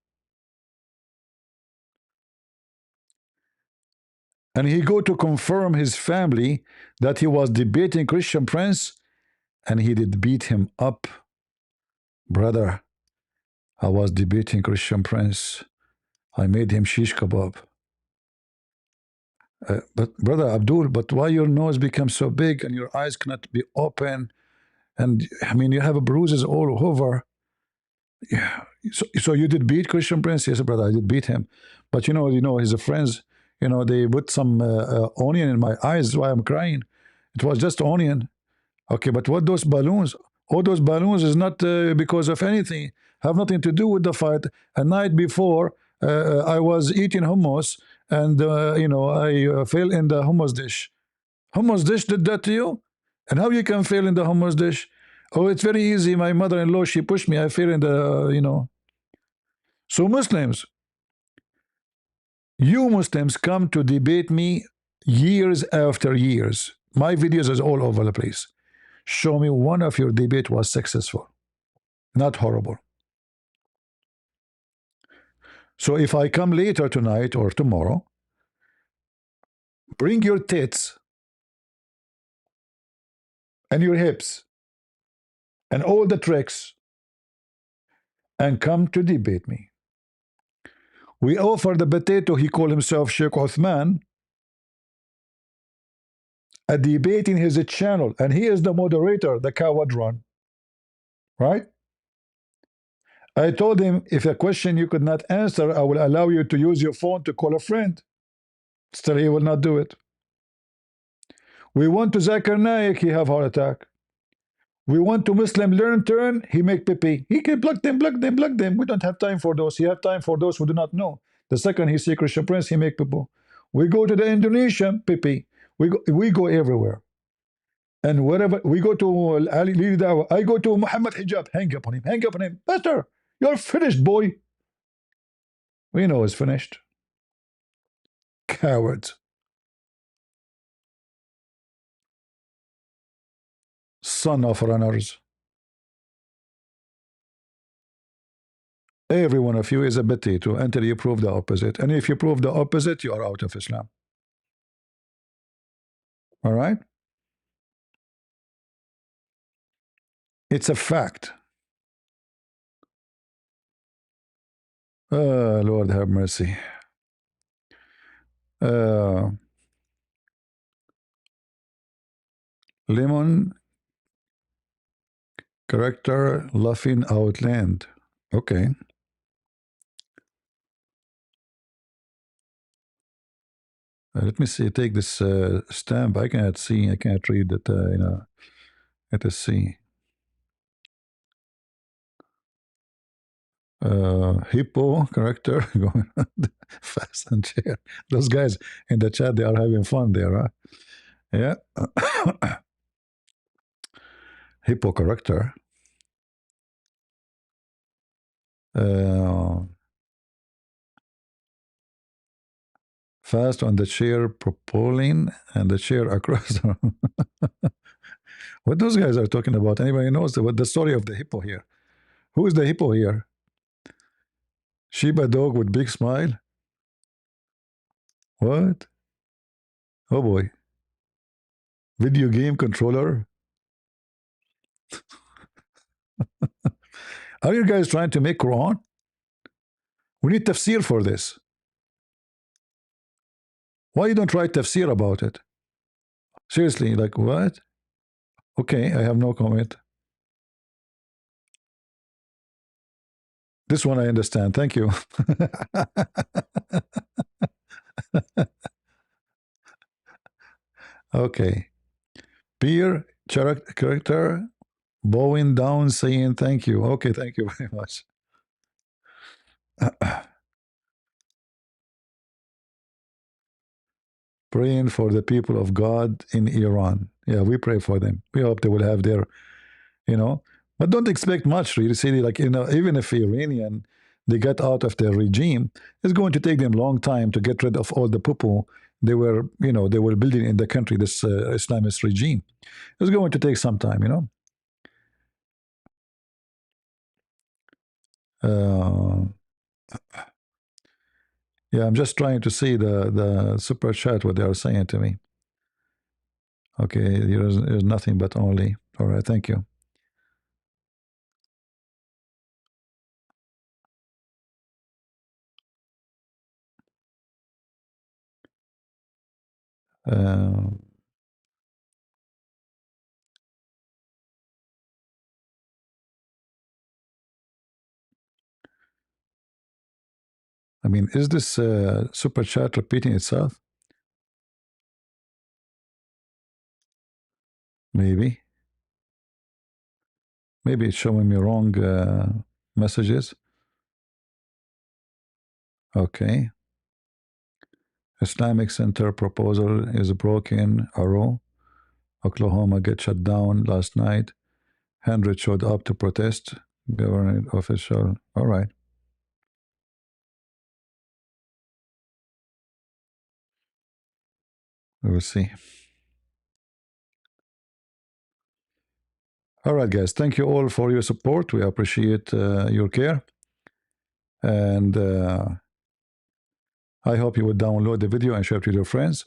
And he go to confirm his family that he was debating Christian Prince, and he did beat him up. Brother, I was debating Christian Prince. I made him shish kebab. But brother Abdul, but why your nose becomes so big and your eyes cannot be open? And I mean, you have bruises all over. Yeah. So you did beat Christian Prince? Yes, brother, I did beat him. But his friends, they put some onion in my eyes. That's why I'm crying. It was just onion. Okay, but what those balloons? All those balloons is not because of anything. Have nothing to do with the fight. A night before, I was eating hummus, and I fell in the hummus dish. Hummus dish did that to you? And how you can fail in the hummus dish? Oh, it's very easy. My mother-in-law, she pushed me. I fell in the. So Muslims, you Muslims come to debate me years after years. My videos is all over the place. Show me one of your debate was successful, not horrible. So if I come later tonight or tomorrow, bring your tits and your hips and all the tricks and come to debate me. We offer the potato, he called himself Sheikh Uthman, a debate in his channel, and he is the moderator, the coward run. Right? I told him, if a question you could not answer, I will allow you to use your phone to call a friend. Still, he will not do it. We want to Zakir Naik, he have heart attack. We want to Muslim learn turn, he make pipi. He can plug them. We don't have time for those. He have time for those who do not know. The second he see Christian Prince, he make pipi. We go to the Indonesian, pipi. We go everywhere. And wherever we go to Ali Dawah, I go to Mohammad Hijab, hang up on him, hang up on him. Pastor, you're finished, boy. We know it's finished. Cowards. Son of runners. Every one of you is a potato until you prove the opposite. And if you prove the opposite, you are out of Islam. All right? It's a fact. Lord have mercy. Lemon character laughing outland. Okay. Let me see. Take this stamp. I cannot see. I cannot read that. Let us see. Hippo character going fast and chair. Those guys in the chat, they are having fun there, huh? Yeah. Hippo character. Fast on the chair, propelling, and the chair across. What those guys are talking about? Anybody knows what the story of the hippo here? Who is the hippo here? Shiba dog with big smile. What? Oh boy. Video game controller. Are you guys trying to make Quran? We need tafsir for this. Why you don't write tafsir about it? Seriously, like what? Okay, I have no comment. This one I understand. Thank you. Okay. Peer character bowing down saying thank you. Okay, thank you very much. Praying for the people of God in Iran. Yeah, we pray for them. We hope they will have their, but don't expect much really. See, like, even if Iranian, they get out of their regime, it's going to take them a long time to get rid of all the poo they were, they were building in the country, this Islamist regime. It's going to take some time, Yeah, I'm just trying to see the super chat, what they are saying to me. Okay, there's nothing but only. All right, thank you. I mean, is this super chat repeating itself? Maybe. Maybe it's showing me wrong messages. Okay. Islamic Center proposal is broken. Arrow. Oklahoma get shut down last night. 100 showed up to protest. Government official. All right. We will see. All right, guys. Thank you all for your support. We appreciate your care. And I hope you would download the video and share it with your friends.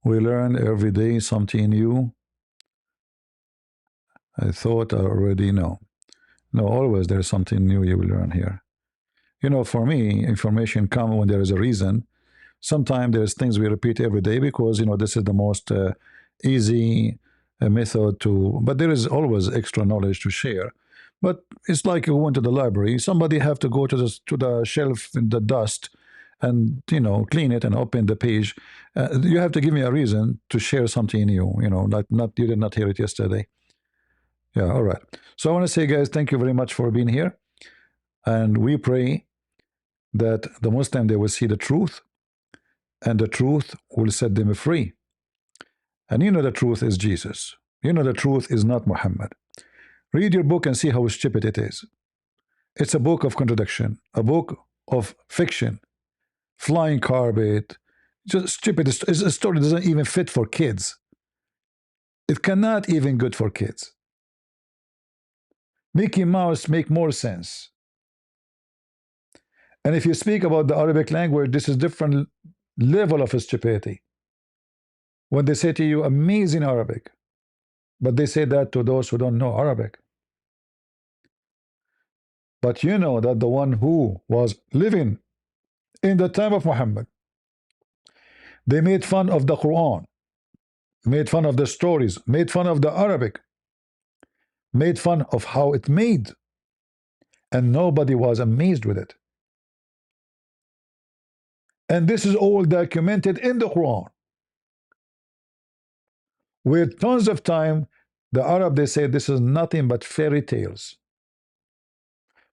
We learn every day something new. I thought I already know. No, always there's something new you will learn here. For me, information comes when there is a reason. Sometimes there's things we repeat every day because, this is the most easy method to, but there is always extra knowledge to share. But it's like you went to the library, somebody have to go to the shelf in the dust and, clean it and open the page. You have to give me a reason to share something new, like you did not hear it yesterday. Yeah, all right. So I want to say, guys, thank you very much for being here. And we pray that the Muslim, they will see the truth, and the truth will set them free. And you know the truth is Jesus. You know the truth is not Muhammad. Read your book and see how stupid it is. It's a book of contradiction, a book of fiction, flying carpet, just stupid. It's a story that doesn't even fit for kids. It cannot even good for kids. Mickey Mouse make more sense. And if you speak about the Arabic language, this is different level of stupidity. When they say to you, amazing Arabic, but they say that to those who don't know Arabic. But you know that the one who was living in the time of Muhammad, they made fun of the Quran, made fun of the stories, made fun of the Arabic, made fun of how it made, and nobody was amazed with it. And this is all documented in the Quran. With tons of time, the Arab, they say this is nothing but fairy tales.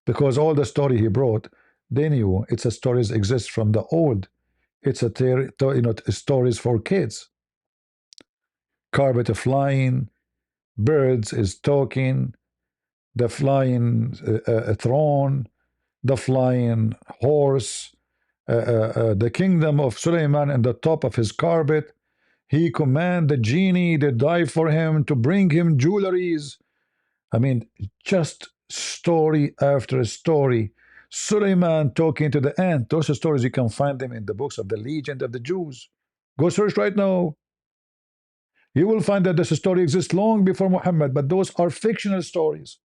Because all the story he brought, they knew it's a stories exist from the old. It's a stories for kids. Carpet flying, birds is talking, the flying throne, the flying horse, the kingdom of Suleiman and the top of his carpet. He command the genie that die for him to bring him jewelries. I mean, just story after story. Suleiman talking to the ant. Those are stories you can find them in the books of the Legend of the Jews. Go search right now. You will find that this story exists long before Muhammad, but those are fictional stories.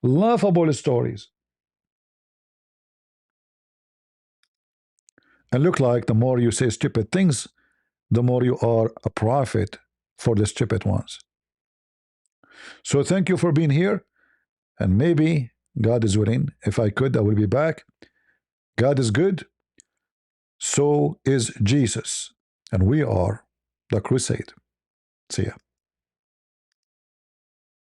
Laughable stories. And look like the more you say stupid things, the more you are a prophet for the stupid ones. So thank you for being here. And maybe God is willing. If I could, I will be back. God is good. So is Jesus. And we are the crusade. See ya.